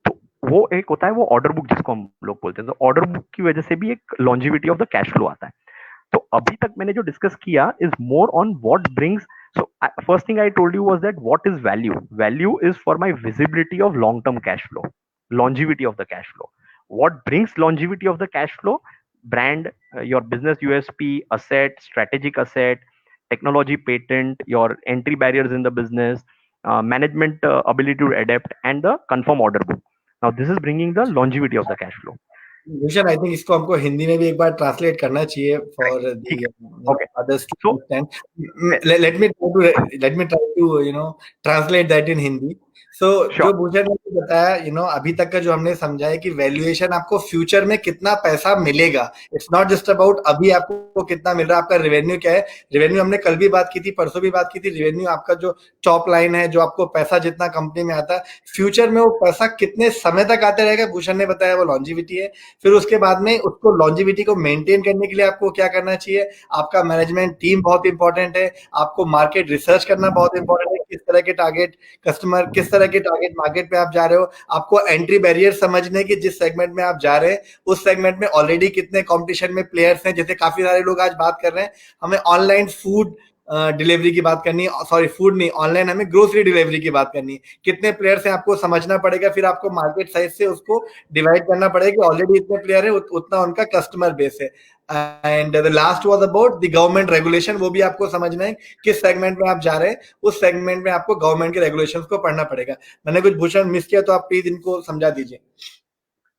तो वो एक होता है वो ऑर्डर बुक, जिसको हम लोग बोलते हैं. तो ऑर्डर बुक की वजह से भी एक longevity of the cash flow आता है. तो अभी तक मैंने जो डिस्कस किया is more on what brings. So first thing I told you was that what is value. Value is for my visibility of long term cash flow, longevity of the cash flow. What brings longevity of the cash flow? Brand, your business USP, asset, strategic asset, technology patent, your entry barriers in the business, management ability to adapt, and the confirm order book. Now this is bringing the longevity of the cash flow. Bhushan, I think इसको हमको हिंदी में भी एक बार translate करना चाहिए for others to understand. Let me try to translate that in Hindi. जो भूषण ने बताया, अभी तक का जो हमने समझा है कि वैल्यूएशन आपको फ्यूचर में कितना पैसा मिलेगा, इट्स नॉट जस्ट अबाउट अभी आपको कितना मिल रहा है, आपका रेवेन्यू क्या है। रेवेन्यू हमने कल भी बात की थी, परसों भी बात की थी। रेवेन्यू आपका जो टॉप लाइन है, जो आपको पैसा जितना कंपनी में आता है, फ्यूचर में वो पैसा कितने समय तक आते रहेगा, भूषण ने बताया वो लॉन्जिविटी है। फिर उसके बाद में उसको लॉन्जिविटी को मेंटेन करने के लिए आपको क्या करना चाहिए, आपका मैनेजमेंट टीम बहुत इंपॉर्टेंट है, आपको मार्केट रिसर्च करना बहुत इंपॉर्टेंट है, किस तरह के टारगेट कस्टमर, किस तरह के टारगेट मार्केट पे आप जा रहे हो, आपको एंट्री बैरियर समझने की, जिस सेगमेंट में आप जा रहे हैं उस सेगमेंट में ऑलरेडी कितने कंपटीशन में प्लेयर्स हैं। जैसे काफी सारे लोग आज बात कर रहे हैं, हमें ऑनलाइन फूड डिलीवरी की बात करनी है, सॉरी फूड नहीं, ऑनलाइन हमें ग्रोसरी डिलीवरी की बात करनी है, कितने प्लेयर्स हैं आपको समझना पड़ेगा। फिर आपको मार्केट साइज से उसको डिवाइड करना पड़ेगा कि ऑलरेडी इतने प्लेयर है, उतना उनका कस्टमर बेस है। And the last was about the government regulation, वो भी आपको समझना है किस सेगमेंट में आप जा रहे हैं, उस सेगमेंट में आपको गवर्नमेंट के रेगुलेशंस को पढ़ना पड़ेगा। मैंने कुछ भूषण मिस किया तो आप प्लीज इनको समझा दीजिए।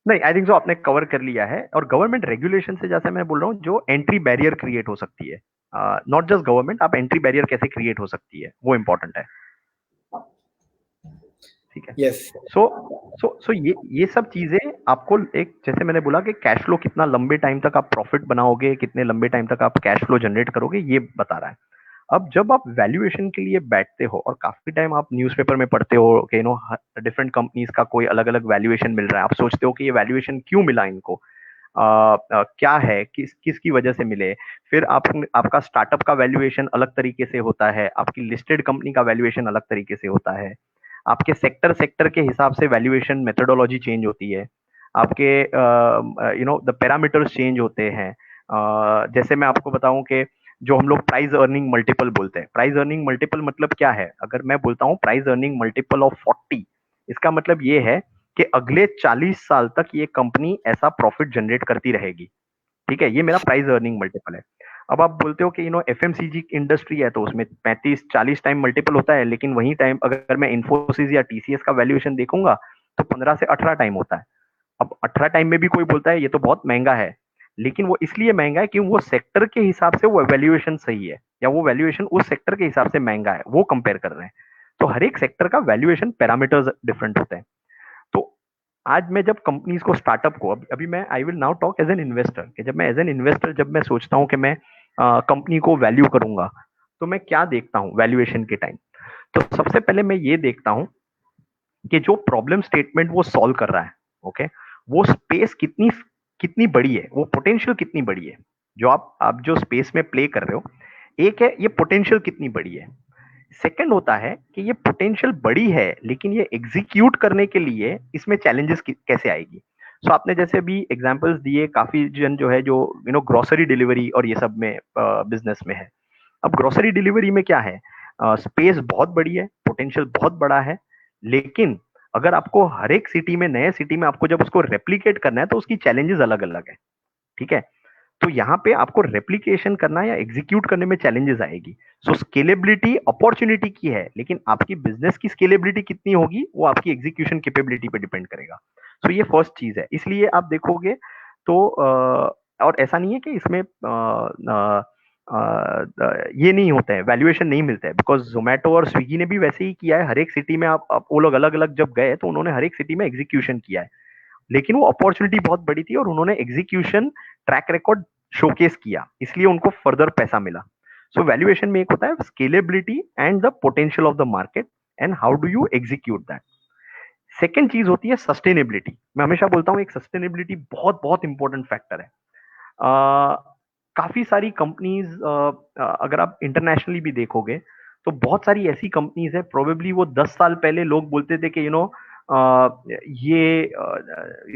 नहीं, आई थिंक सो आपने कवर कर लिया है। और गवर्नमेंट रेगुलेशन से जैसे मैं बोल रहा हूँ, जो एंट्री बैरियर क्रिएट हो सकती है, नॉट जस्ट गवर्नमेंट, आप एंट्री बैरियर कैसे क्रिएट हो सकती है वो इंपॉर्टेंट है। ठीक है। यस। सो ये सब चीजें आपको, एक जैसे मैंने बोला कि कैश फ्लो कितना लंबे टाइम तक आप प्रॉफिट बनाओगे, कितने लंबे टाइम तक आप कैश फ्लो जनरेट करोगे, ये बता रहा है। अब जब आप वैल्यूएशन के लिए बैठते हो और काफी टाइम आप न्यूज़पेपर में पढ़ते हो कि डिफरेंट कंपनीज का कोई अलग अलग वैल्यूएशन मिल रहा है, आप सोचते हो कि ये वैल्यूएशन क्यों मिला इनको, क्या है, किसकी वजह से मिले। फिर आपका स्टार्टअप का वैल्यूएशन अलग तरीके से होता है, आपकी लिस्टेड कंपनी का वैल्यूएशन अलग तरीके से होता है, आपके सेक्टर सेक्टर के हिसाब से वैल्यूएशन मेथोडोलॉजी चेंज होती है, आपके द पैरामीटर्स चेंज होते हैं। जैसे मैं आपको बताऊं कि जो हम लोग प्राइस अर्निंग मल्टीपल बोलते हैं, प्राइस अर्निंग मल्टीपल मतलब क्या है? अगर मैं बोलता हूँ प्राइस अर्निंग मल्टीपल ऑफ 40, इसका मतलब ये है कि अगले 40 साल तक ये कंपनी ऐसा प्रॉफिट जनरेट करती रहेगी। ठीक है, ये मेरा प्राइस अर्निंग मल्टीपल है। अब आप बोलते हो कि एफएमसीजी इंडस्ट्री है तो उसमें 35-40 टाइम मल्टीपल होता है, लेकिन वही टाइम अगर मैं इन्फोसिस या टीसीएस का वैल्यूएशन देखूंगा तो 15 से 18 टाइम होता है। अब 18 टाइम में भी कोई बोलता है ये तो बहुत महंगा है, लेकिन वो इसलिए महंगा है कि वो सेक्टर के हिसाब से वो वैल्यूएशन सही है, या वो वैल्यूएशन उस सेक्टर के हिसाब से महंगा है, वो कंपेयर कर रहे हैं। तो हर एक सेक्टर का वैल्यूएशन पैरामीटर्स डिफरेंट होते हैं। तो आज मैं जब कंपनीज को, स्टार्टअप को, अभी मैं I will now talk as an investor, कि जब मैं एज एन इन्वेस्टर जब मैं सोचता हूँ कि मैं कंपनी को वैल्यू करूंगा, तो मैं क्या देखता हूँ वैल्यूएशन के टाइम? तो सबसे पहले मैं ये देखता हूँ कि जो प्रॉब्लम स्टेटमेंट वो सॉल्व कर रहा है, ओके, वो स्पेस कितनी कितनी बड़ी है, वो पोटेंशियल कितनी बड़ी है, जो आप जो स्पेस में प्ले कर रहे हो। एक है ये पोटेंशियल कितनी बड़ी है, सेकंड होता है कि ये पोटेंशियल बड़ी है लेकिन ये एग्जीक्यूट करने के लिए इसमें चैलेंजेस कैसे आएगी। सो आपने जैसे अभी एग्जांपल्स दिए, काफी जन जो है जो ग्रोसरी डिलीवरी और ये सब में बिजनेस में है। अब ग्रोसरी डिलीवरी में क्या है, स्पेस बहुत बड़ी है, पोटेंशियल बहुत बड़ा है, लेकिन अगर आपको हर एक सिटी में, नए सिटी में आपको जब उसको रेप्लिकेट करना है तो उसकी चैलेंजेस अलग अलग है। ठीक है, तो यहाँ पे आपको रेप्लिकेशन करना या एग्जीक्यूट करने में चैलेंजेस आएगी। सो स्केलेबिलिटी अपॉर्चुनिटी की है, लेकिन आपकी बिजनेस की स्केलेबिलिटी कितनी होगी वो आपकी एग्जीक्यूशन कैपेबिलिटी पे डिपेंड करेगा। सो ये फर्स्ट चीज है। इसलिए आप देखोगे तो और ऐसा नहीं है कि इसमें ये नहीं होता है, वैल्यूएशन नहीं मिलता है, बिकॉज जोमेटो और स्विगी ने भी वैसे ही किया है। हर एक सिटी में आप वो लोग अलग अलग जब गए तो उन्होंने हर एक सिटी में एग्जीक्यूशन किया है, लेकिन वो अपॉर्चुनिटी बहुत बड़ी थी और उन्होंने एग्जीक्यूशन ट्रैक रिकॉर्ड शोकेस किया, इसलिए उनको फर्दर पैसा मिला। सो वैल्यूएशन में एक होता है scalability and the potential of the market and how do you execute that. Second चीज होती है सस्टेनेबिलिटी। मैं हमेशा बोलता हूँ एक सस्टेनेबिलिटी बहुत बहुत इंपॉर्टेंट फैक्टर है। काफी सारी कंपनीज, अगर आप इंटरनेशनली भी देखोगे तो बहुत सारी ऐसी कंपनीज है, प्रोबेबली वो 10 साल पहले लोग बोलते थे कि ये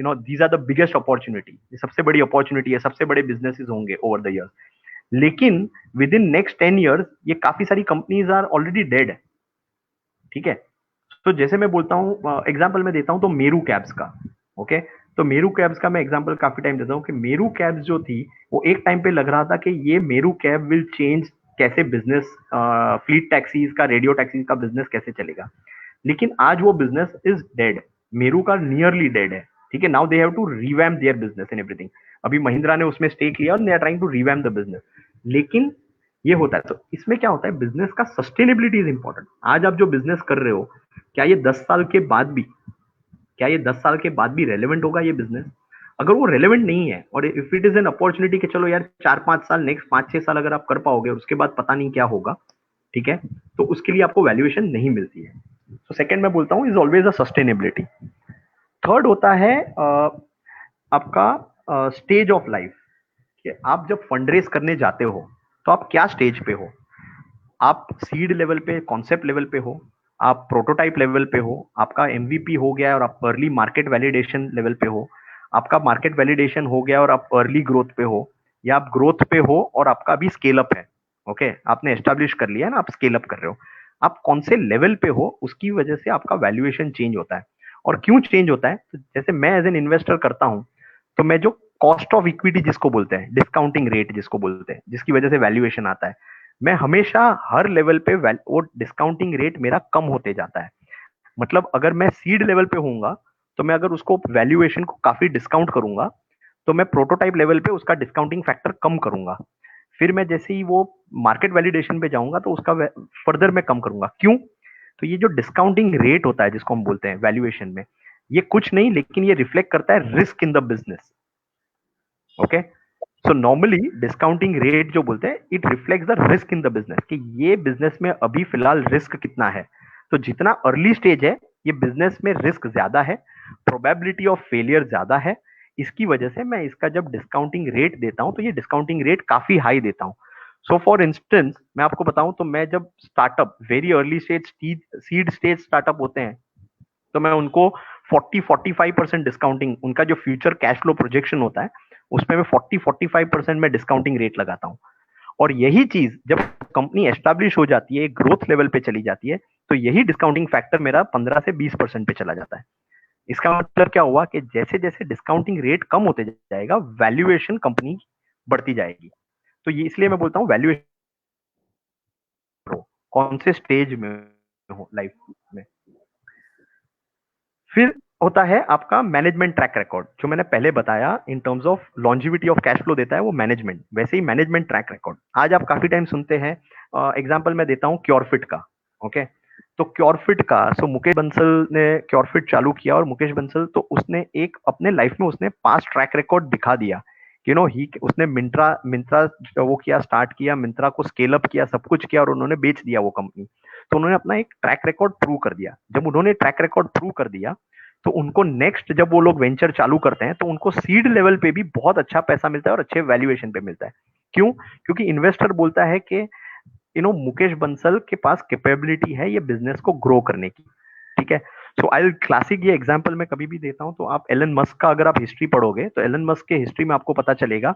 these are the biggest opportunity, ये सबसे बड़ी अपॉर्चुनिटी है, सबसे बड़े बिजनेसेस होंगे ओवर द ईयर्स। लेकिन विद इन नेक्स्ट 10 ईयर्स ये काफी सारी कंपनीज आर ऑलरेडी डेड है। ठीक है, तो जैसे मैं बोलता हूँ, एग्जाम्पल मैं देता हूँ तो मेरू कैब्स का, ओके, तो मेरू कैब्स का मैं एग्जाम्पल काफी टाइम देता हूँ कि मेरू कैब्स जो थी वो एक टाइम पे लग रहा था कि ये मेरू कैब विल चेंज कैसे बिजनेस, फ्लीट टैक्सीज का, रेडियो टैक्सीज का बिजनेस कैसे चलेगा। लेकिन आज वो बिजनेस इज डेड, मेरू का नियरली डेड है। ठीक है, now they have to revamp their business and everything. अभी महिंद्रा ने उसमें स्टेक लिया और they are trying to revamp the business. लेकिन ये होता है। तो इसमें क्या होता है, बिजनेस का सस्टेनेबिलिटी इज इंपॉर्टेंट। आज आप जो बिजनेस कर रहे हो, क्या ये 10 साल के बाद भी, क्या ये 10 साल के बाद भी रेलेवेंट होगा ये बिजनेस? अगर वो रेलेवेंट नहीं है, और if it is an opportunity कि चलो यार 4-5 साल, नेक्स्ट 5-6 साल अगर आप कर पाओगे, उसके बाद पता नहीं क्या होगा, ठीक है, तो उसके लिए आपको वैल्यूएशन नहीं मिलती है। तो सेकंड मैं बोलता हूँ is always a sustainability. Third होता है आपका स्टेज ऑफ लाइफ, कि आप जब फंड रेज करने जाते हो तो आप क्या स्टेज पे हो। आप सीड लेवल पे, कॉन्सेप्ट लेवल पे हो, आप प्रोटोटाइप लेवल पे हो, आपका एमवीपी हो गया और आप अर्ली मार्केट वैलिडेशन लेवल पे हो, आपका मार्केट वैलिडेशन हो गया और आप अर्ली ग्रोथ पे हो, या आप ग्रोथ पे हो और आपका अभी स्केल अप है। ओके, आपने एस्टेब्लिश कर लिया है ना, आप स्केल अप कर रहे हो। आप कौन से लेवल पे हो, उसकी वजह से आपका वैल्यूएशन चेंज होता है। और क्यों चेंज होता है, तो जैसे मैं एज एन इन्वेस्टर करता हूं, तो मैं जो कॉस्ट ऑफ इक्विटी जिसको बोलते हैं, डिस्काउंटिंग रेट जिसको बोलते हैं, जिसकी वजह से वैल्यूएशन आता है, मैं हमेशा हर लेवल पे वो डिस्काउंटिंग रेट मेरा कम होते जाता है। मतलब अगर मैं सीड लेवल पे होऊंगा, तो मैं अगर उसको वैल्यूएशन को काफी डिस्काउंट करूंगा, तो मैं प्रोटोटाइप लेवल पे उसका डिस्काउंटिंग फैक्टर कम करूंगा। फिर मैं जैसे ही वो मार्केट वैलिडेशन पे जाऊंगा, तो उसका फर्दर मैं कम करूंगा। क्यों? तो ये जो डिस्काउंटिंग रेट होता है जिसको हम बोलते हैं वैल्यूएशन में, ये कुछ नहीं, लेकिन ये रिफ्लेक्ट करता है risk in the business. Okay, so normally discounting rate जो बोलते हैं, it reflects the risk in the business, कि ये बिजनेस में अभी फिलहाल रिस्क कितना है। तो जितना अर्ली स्टेज है, ये बिजनेस में रिस्क ज्यादा है, प्रोबेबिलिटी ऑफ फेलियर ज्यादा है। इसकी वजह से मैं इसका जब डिस्काउंटिंग रेट देता हूं, तो ये डिस्काउंटिंग रेट काफी हाई देता हूं। सो फॉर इंस्टेंस मैं आपको बताऊं, तो मैं जब startup, very early stage, seed stage startup होते हैं, तो मैं उनको 40-45% डिस्काउंटिंग, उनका जो फ्यूचर कैश फ्लो प्रोजेक्शन होता है, उसमें मैं 40-45% में डिस्काउंटिंग रेट लगाता हूँ। और यही चीज जब कंपनी एस्टेब्लिश हो जाती है, ग्रोथ लेवल पे चली जाती है, तो यही डिस्काउंटिंग फैक्टर मेरा 15 से 20% पे चला जाता है। इसका मतलब क्या हुआ, कि जैसे जैसे डिस्काउंटिंग रेट कम होते जाएगा, वैल्यूएशन कंपनी बढ़ती जाएगी। तो ये इसलिए मैं बोलता हूँ वैल्यूएशन कौन से स्टेज में हो लाइफ में। फिर होता है आपका मैनेजमेंट ट्रैक रिकॉर्ड, जो मैंने पहले बताया इन terms of longevity of cash flow देता है वो मैनेजमेंट, वैसे ही मैनेजमेंट ट्रैक रिकॉर्ड। आज आप काफी टाइम सुनते हैं, एग्जांपल मैं देता हूँ क्योरफिट का। ओके, तो क्योरफिट का, सो मुकेश बंसल ने क्योरफिट चालू किया, और मुकेश बंसल तो उसने एक अपने लाइफ में उसने 5 ट्रैक रिकॉर्ड दिखा दिया। यू नो ही, उसने मिंत्रा मिंत्रा वो किया, स्टार्ट किया, मिंत्रा को स्केल अप किया, सब कुछ किया, और उन्होंने बेच दिया वो कंपनी। तो उन्होंने अपना एक ट्रैक रिकॉर्ड प्रूव कर दिया। जब उन्होंने ट्रैक रिकॉर्ड प्रूव कर दिया, तो उनको नेक्स्ट जब वो लोग वेंचर चालू करते हैं, तो उनको सीड लेवल पे भी बहुत अच्छा पैसा मिलता है और अच्छे वैल्यूएशन पे मिलता है। क्यों? क्योंकि इन्वेस्टर बोलता है कि मुकेश बंसल के पास कैपेबिलिटी है ये बिजनेस को ग्रो करने की। ठीक है, सो आई क्लासिक ये एग्जांपल मैं कभी भी देता हूं, तो आप एलन मस्क का अगर आप हिस्ट्री पढ़ोगे, तो एलन मस्क के हिस्ट्री में आपको पता चलेगा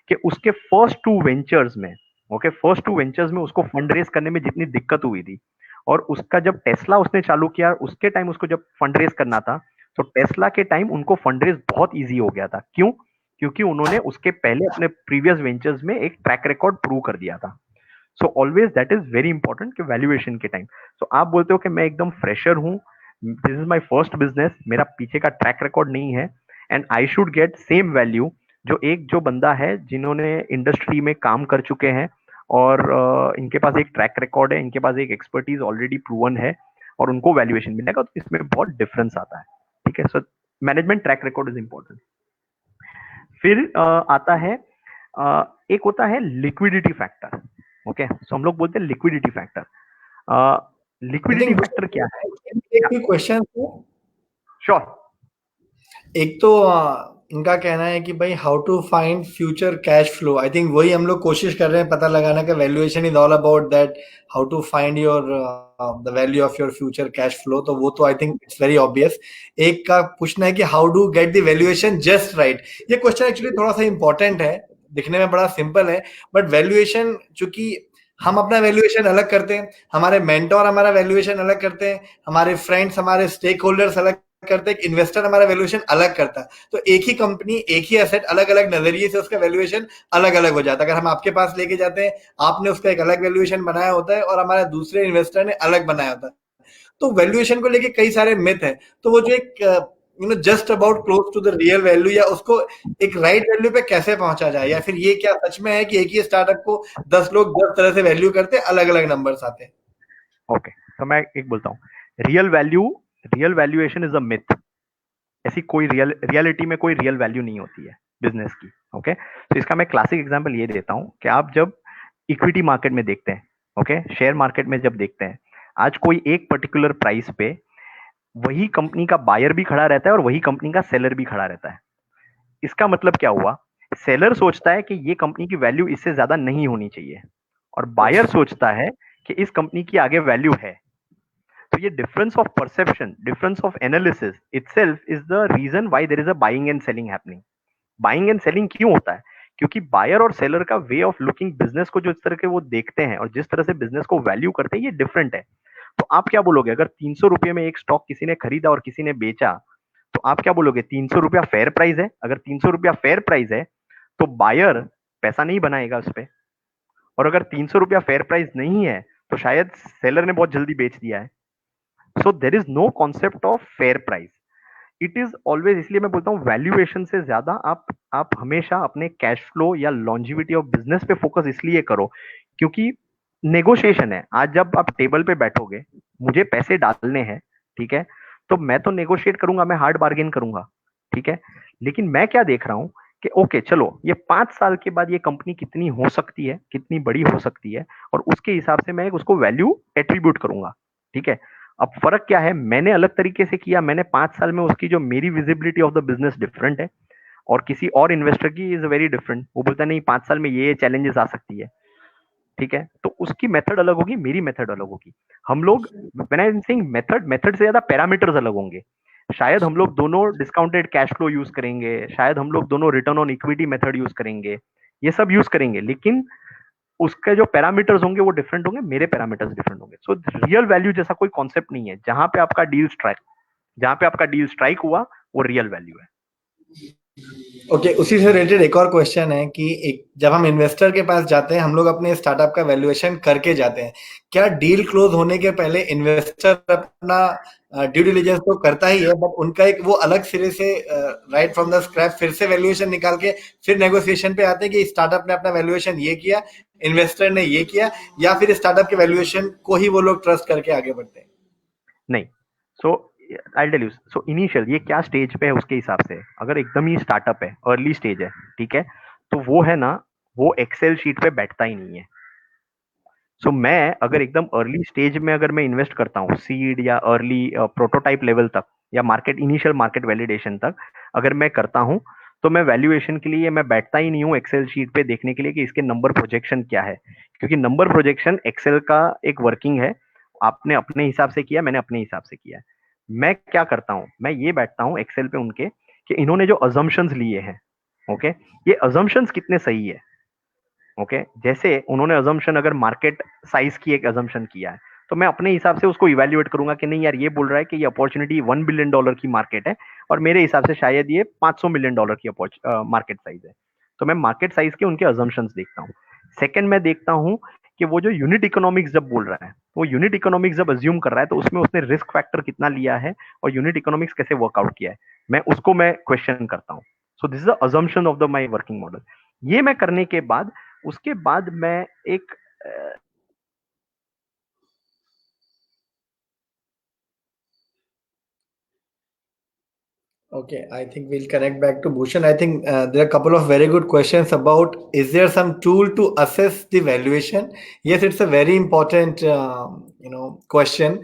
कि उसके फर्स्ट 2 वेंचर्स में, ओके, फर्स्ट 2 वेंचर्स में उसको फंड रेज करने में जितनी दिक्कत हुई थी, और उसका जब टेस्ला उसने चालू किया, उसके टाइम उसको जब फंड रेज करना था, तो टेस्ला के टाइम उनको फंड रेज बहुत इजी हो गया था। क्यों? क्योंकि उन्होंने उसके पहले अपने प्रीवियस वेंचर्स में एक ट्रैक रिकॉर्ड प्रूव कर दिया था। So always that is very important कि वैल्यूएशन के टाइम। सो आप बोलते हो कि मैं एकदम फ्रेशर हूं, this is my first business, मेरा पीछे का ट्रैक रिकॉर्ड नहीं है, and I should get same value जो बंदा है जिन्होंने इंडस्ट्री में काम कर चुके हैं, और इनके पास एक ट्रैक रिकॉर्ड है, इनके पास एक एक्सपर्टीज ऑलरेडी प्रूवन है, और उनको वैल्यूएशन मिलेगा। तो इसमें बहुत डिफरेंस आता है। ठीक है, so management track record is important. फिर आता है एक होता है लिक्विडिटी फैक्टर। ओके, सो हम लोग बोलते हैं लिक्विडिटी फैक्टर। लिक्विडिटी फैक्टर क्या है? एक क्वेश्चन श्योर। एक तो इनका कहना है कि भाई how to find future cash flow. I think वही हम लोग कोशिश कर रहे हैं पता लगाना का, valuation is all about that, how to find your the value of your future cash flow. तो वो तो I think it's very obvious. एक का पूछना है कि how do get the valuation just right. ये क्वेश्चन एक्चुअली थोड़ा सा इंपॉर्टेंट है, दिखने में बड़ा सिंपल है, बट वैल्यूएशन, चूंकि हम अपना वैल्यूएशन अलग करते हैं, हमारे मेंटोर हमारा वैल्यूएशन अलग करते हैं, हमारे फ्रेंड्स, हमारे स्टेक होल्डर्स अलग करते हैं, इन्वेस्टर हमारा वैल्यूएशन अलग करता है। तो एक ही कंपनी, एक ही एसेट, अलग अलग नजरिए से उसका वैल्यूएशन अलग अलग हो जाता है। अगर हम आपके पास लेके जाते हैं, आपने उसका एक अलग वैल्यूएशन बनाया होता है और हमारे दूसरे इन्वेस्टर ने अलग बनाया होता है। तो वैल्यूएशन को लेके कई सारे मिथ है। तो वो जो एक just about close to the real value, या उसको एक राइट वैल्यू पे कैसे पहुंचा जाए, या फिर ये क्या सच में है कि एक ही स्टार्टअप को 10 लोग 10 तरह से वैल्यू करते हैं, अलग अलग नंबर्स आते हैं? ओके, तो मैं एक बोलता हूँ, real valuation is a myth. ऐसी कोई रियलिटी में कोई रियल वैल्यू नहीं होती है बिजनेस की। ओके, तो इसका मैं क्लासिक एग्जांपल ये देता हूँ कि आप जब इक्विटी मार्केट में देखते हैं, ओके, शेयर मार्केट में जब देखते हैं, आज कोई एक पर्टिकुलर प्राइस पे वही कंपनी का बायर भी खड़ा रहता है और वही कंपनी का सेलर भी खड़ा रहता है। इसका मतलब क्या हुआ? सेलर सोचता है कि ये कंपनी की वैल्यू इससे ज्यादा नहीं होनी चाहिए, और बायर सोचता है कि इस कंपनी की आगे वैल्यू है। तो ये difference of perception, difference of analysis itself is the reason why there is a buying and selling happening. Buying and selling क्यों होता है? क्योंकि बायर और सेलर का वे ऑफ लुकिंग बिजनेस को, जो इस तरह के वो देखते हैं और जिस तरह से बिजनेस को वैल्यू करते हैं, ये डिफरेंट है। तो आप क्या बोलोगे, अगर 300 रुपये में एक स्टॉक किसी ने खरीदा और किसी ने बेचा, तो आप क्या बोलोगे? 300 रुपया फेयर प्राइस है। अगर 300 रुपया फेयर प्राइस है तो बायर पैसा नहीं बनाएगा उस पर, और अगर 300 रुपया फेयर प्राइस नहीं है तो शायद सेलर ने बहुत जल्दी बेच दिया है। So there is no concept of fair price. It is always, इसलिए मैं बोलता हूँ वैल्यूएशन से ज्यादा आप हमेशा अपने कैश फ्लो या लॉन्जिविटी ऑफ बिजनेस पे फोकस इसलिए करो क्योंकि नेगोशिएशन है। आज जब आप टेबल पे बैठोगे, मुझे पैसे डालने हैं, ठीक है, तो मैं तो नेगोशिएट करूंगा, मैं हार्ड बार्गेन करूंगा, ठीक है। लेकिन मैं क्या देख रहा हूं कि ओके चलो, ये 5 साल के बाद ये कंपनी कितनी हो सकती है, कितनी बड़ी हो सकती है, और उसके हिसाब से मैं उसको वैल्यू एट्रीब्यूट करूंगा, ठीक है। अब फर्क क्या है, मैंने अलग तरीके से किया, मैंने 5 साल में उसकी जो मेरी visibility of the business different है, और किसी और इन्वेस्टर की इज वेरी डिफरेंट। वो बोलता है नहीं 5 साल में ये चैलेंजेस आ सकती है, ठीक है, तो उसकी मेथड अलग होगी, मेरी मेथड अलग होगी। हम लोग, when I am saying method, method से ज्यादा पैरामीटर्स अलग होंगे। शायद हम लोग दोनों डिस्काउंटेड कैश फ्लो यूज करेंगे, शायद हम लोग दोनों return on equity method use करेंगे, ये सब यूज करेंगे, लेकिन उसके जो पैरामीटर्स होंगे वो डिफरेंट होंगे, मेरे पैरामीटर्स डिफरेंट होंगे। सो रियल वैल्यू जैसा कोई कॉन्सेप्ट नहीं है। जहां पे आपका डील स्ट्राइक हुआ वो रियल वैल्यू है। ओके, उसी से रिलेटेड एक और क्वेश्चन है कि जब हम इन्वेस्टर के पास जाते हैं, हम लोग अपने स्टार्टअप का वैल्यूएशन करके जाते हैं, क्या डील क्लोज होने के पहले इन्वेस्टर अपना ड्यू डिलिजेंस तो करता ही है, बट उनका एक वो अलग सिरे से राइट फ्रॉम द स्क्रैच फिर से वैल्यूएशन निकाल के फिर नेगोशिएशन पे आते हैं कि स्टार्टअप ने अपना वैल्यूएशन ये किया, इन्वेस्टर ने ये किया, या फिर स्टार्टअप के वैल्यूएशन को ही वो लोग ट्रस्ट करके आगे बढ़ते हैं? नहीं, so I tell you, so initial ये क्या स्टेज पे है उसके हिसाब से, अगर एकदम ही स्टार्टअप है, अर्ली स्टेज है, ठीक है, तो वो है ना, वो एक्सेल शीट पे बैठता ही नहीं है। सो मैं अगर एकदम अर्ली स्टेज में अगर मैं इन्वेस्ट करता हूँ, सीड या अर्ली प्रोटोटाइप लेवल तक, या मार्केट इनिशियल मार्केट वैलिडेशन तक अगर मैं करता हूँ, तो मैं वैल्यूएशन के लिए मैं बैठता ही नहीं हूँ एक्सेल शीट पे देखने के लिए कि इसके नंबर प्रोजेक्शन क्या है, क्योंकि नंबर प्रोजेक्शन एक्सेल का एक वर्किंग है। आपने अपने हिसाब से किया, मैंने अपने हिसाब से किया है। मैं क्या करता हूँ, मैं ये बैठता हूँ एक्सेल पे उनके कि इन्होंने जो अजम्पशंस लिए हैं, ओके, ये अजम्पशंस कितने सही है। ओके, जैसे उन्होंने अजम्पशन, अगर मार्केट साइज की एक अजम्पशन किया है, तो मैं अपने हिसाब से उसको इवेल्युएट करूंगा कि नहीं यार, ये बोल रहा है कि ये अपॉर्चुनिटी $1 बिलियन की मार्केट है, और मेरे हिसाब से शायद ये $500 मिलियन की मार्केट साइज है। तो मैं मार्केट साइज के उनके अजम्पशंस देखता हूँ। सेकंड, मैं देखता हूँ कि वो जो यूनिट इकोनॉमिक्स जब बोल रहा है, वो यूनिट इकोनॉमिक्स जब अज्यूम कर रहा है, तो उसमें उसने रिस्क फैक्टर कितना लिया है और यूनिट इकोनॉमिक्स कैसे वर्कआउट किया है, मैं क्वेश्चन करता हूँ। So this is the assumption of the my working model. ये मैं करने के बाद, उसके बाद मैं एक Okay, I think we'll connect back to Bhushan. I think there are a couple of very good questions about, is there some tool to assess the valuation? Yes, it's a very important question.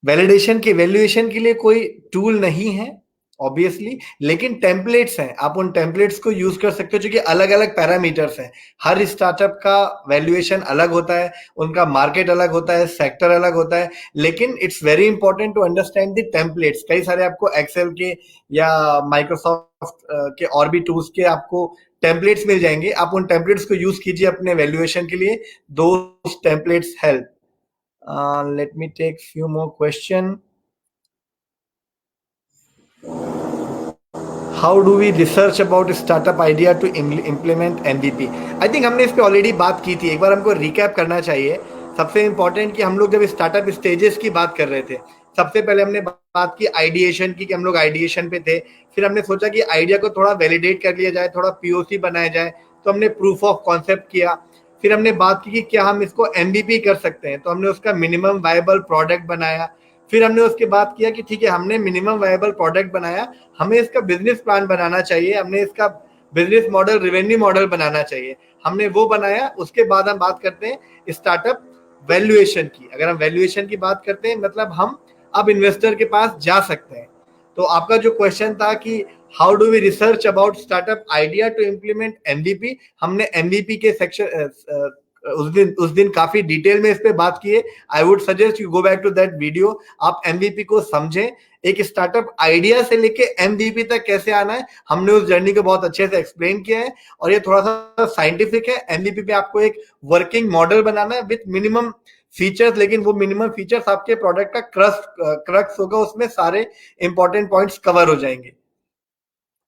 Validation की, valuation के लिए कोई tool नहीं है obviously, लेकिन templates हैं, आप उन टेम्पलेट्स को यूज कर सकते हो, जो कि अलग अलग पैरामीटर्स हैं। हर स्टार्टअप का वैल्यूएशन अलग होता है, उनका मार्केट अलग होता है, सेक्टर अलग होता है, लेकिन it's very important to understand the templates. कई सारे आपको एक्सेल के या माइक्रोसॉफ्ट के और भी टूल्स के आपको टेम्पलेट्स मिल जाएंगे, आप उन टेम्पलेट्स को यूज कीजिए अपने वैल्यूएशन के लिए। दो templates help. Let me take few more question. How do we research about a startup idea to implement MVP? I think हमने इस पे ऑलरेडी बात की थी, एक बार हमको रिकैप करना चाहिए। सबसे इंपॉर्टेंट कि हम लोग जब स्टार्टअप स्टेजेस की बात कर रहे थे, सबसे पहले हमने बात की आइडिएशन की, कि हम लोग आइडिएशन पे थे। फिर हमने सोचा कि आइडिया को थोड़ा वैलिडेट कर लिया जाए, थोड़ा पीओसी बनाया जाए, तो हमने प्रूफ ऑफ कॉन्सेप्ट किया। फिर हमने बात की कि क्या हम इसको एमवीपी कर सकते हैं, तो हमने उसका मिनिमम वायबल प्रोडक्ट बनाया। फिर हमने उसके बाद किया कि ठीक है, हमने मिनिमम वायबल प्रोडक्ट बनाया, हमें इसका बिजनेस प्लान बनाना चाहिए, हमने इसका बिजनेस मॉडल, रेवेन्यू मॉडल बनाना चाहिए। हमने वो बनाया। उसके बाद हम बात करते हैं स्टार्टअप वैल्यूएशन की। अगर हम वैल्यूएशन की बात करते हैं, मतलब हम अब इन्वेस्टर के पास जा सकते हैं। तो आपका जो क्वेश्चन था कि how do we research about startup idea to implement MVP, हमने एमवीपी के सेक्शन उस दिन काफी डिटेल में इस पे बात की है। I would suggest you go back to that video. आप एमवीपी को समझें, एक स्टार्टअप आइडिया से लेके एमवीपी तक कैसे आना है, हमने उस जर्नी को बहुत अच्छे से एक्सप्लेन किया है। और ये थोड़ा सा साइंटिफिक है। एमवीपी पे आपको एक वर्किंग मॉडल बनाना है विथ मिनिमम फीचर्स, लेकिन वो मिनिमम फीचर्स आपके प्रोडक्ट का क्रक्स होगा, उसमें सारे इंपॉर्टेंट पॉइंट्स कवर हो जाएंगे।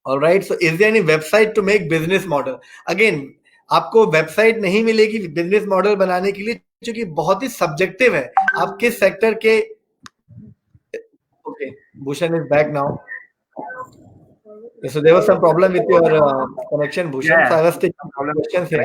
Alright, so is there any website to make business model? Again, आपको वेबसाइट नहीं मिलेगी बिजनेस मॉडल बनाने के लिए, क्योंकि बहुत ही सब्जेक्टिव है आप किस सेक्टर के। Okay, Bhushan is back now. So there was some problem with your connection, Bhushan. So I was taking questions here.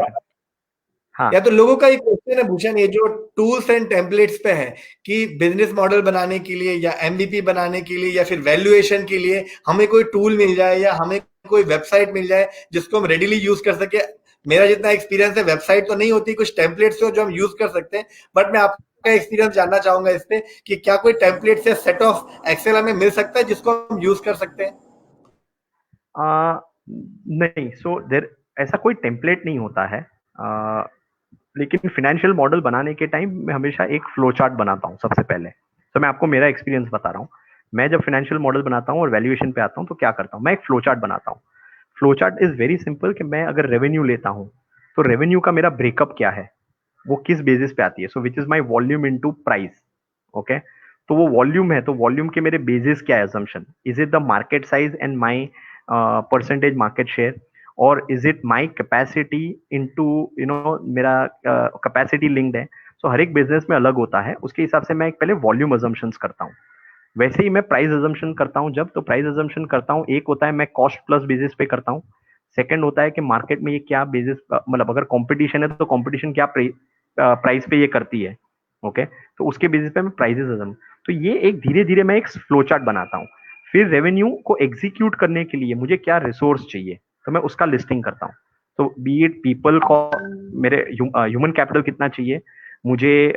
हाँ, या तो लोगों का एक क्वेश्चन है भूषण, ये जो टूल्स एंड टेम्पलेट्स पे है कि बिजनेस मॉडल बनाने के लिए या एमवीपी बनाने के लिए या फिर वैल्यूएशन के लिए हमें कोई टूल मिल जाए या हमें कोई वेबसाइट मिल जाए जिसको हम रेडिली यूज कर सके। मेरा जितना एक्सपीरियंस है, वेबसाइट तो नहीं होती, कुछ टेम्पलेट्स हो जो हम यूज कर सकते हैं, बट मैं आपका एक्सपीरियंस जानना चाहूंगा इस पे कि क्या कोई टेम्पलेट या सेट ऑफ एक्सेल हमें मिल सकता है जिसको हम यूज कर सकते हैं? नहीं, सो देर ऐसा कोई टेम्पलेट नहीं होता है। लेकिन फाइनेंशियल मॉडल बनाने के टाइम मैं हमेशा एक फ्लो चार्ट बनाता हूँ सबसे पहले। तो मैं आपको मेरा एक्सपीरियंस बता रहा हूँ। मैं जब फाइनेंशियल मॉडल बनाता हूँ और वैल्यूएशन पे आता हूँ तो क्या करता हूँ, मैं एक फ्लो चार्ट बनाता हूँ। Flow chart is very simple कि मैं अगर रेवेन्यू लेता हूँ तो रेवेन्यू का मेरा ब्रेकअप क्या है, वो किस बेसिस पे आती है। So which is my volume into price. Okay, तो वो वॉल्यूम है, तो वॉल्यूम के मेरे बेसिस क्या है assumption, is it the market size and my percentage market share, और is it my capacity into मेरा कैपेसिटी लिंक्ड है। सो हर एक बिजनेस में अलग होता है, उसके हिसाब से मैं एक पहले वॉल्यूम अजम्पशंस करता हूँ। वैसे ही मैं प्राइस अजम्पशन करता हूँ जब, तो प्राइस अजम्पशन करता हूँ, एक होता है मैं कॉस्ट प्लस बेसिस पे करता हूँ। सेकंड होता है कि मार्केट में ये क्या बेसिस, मतलब अगर कंपटीशन है तो कंपटीशन क्या प्राइस पे ये करती है। ओके, तो उसके बेसिस पे मैं प्राइसेस अजम, तो ये एक धीरे धीरे मैं एक फ्लो चार्ट बनाता हूँ। फिर रेवेन्यू को एग्जीक्यूट करने के लिए मुझे क्या रिसोर्स चाहिए, तो मैं उसका लिस्टिंग करता हूँ। तो बी इट पीपल को, मेरे ह्यूमन कैपिटल कितना चाहिए मुझे,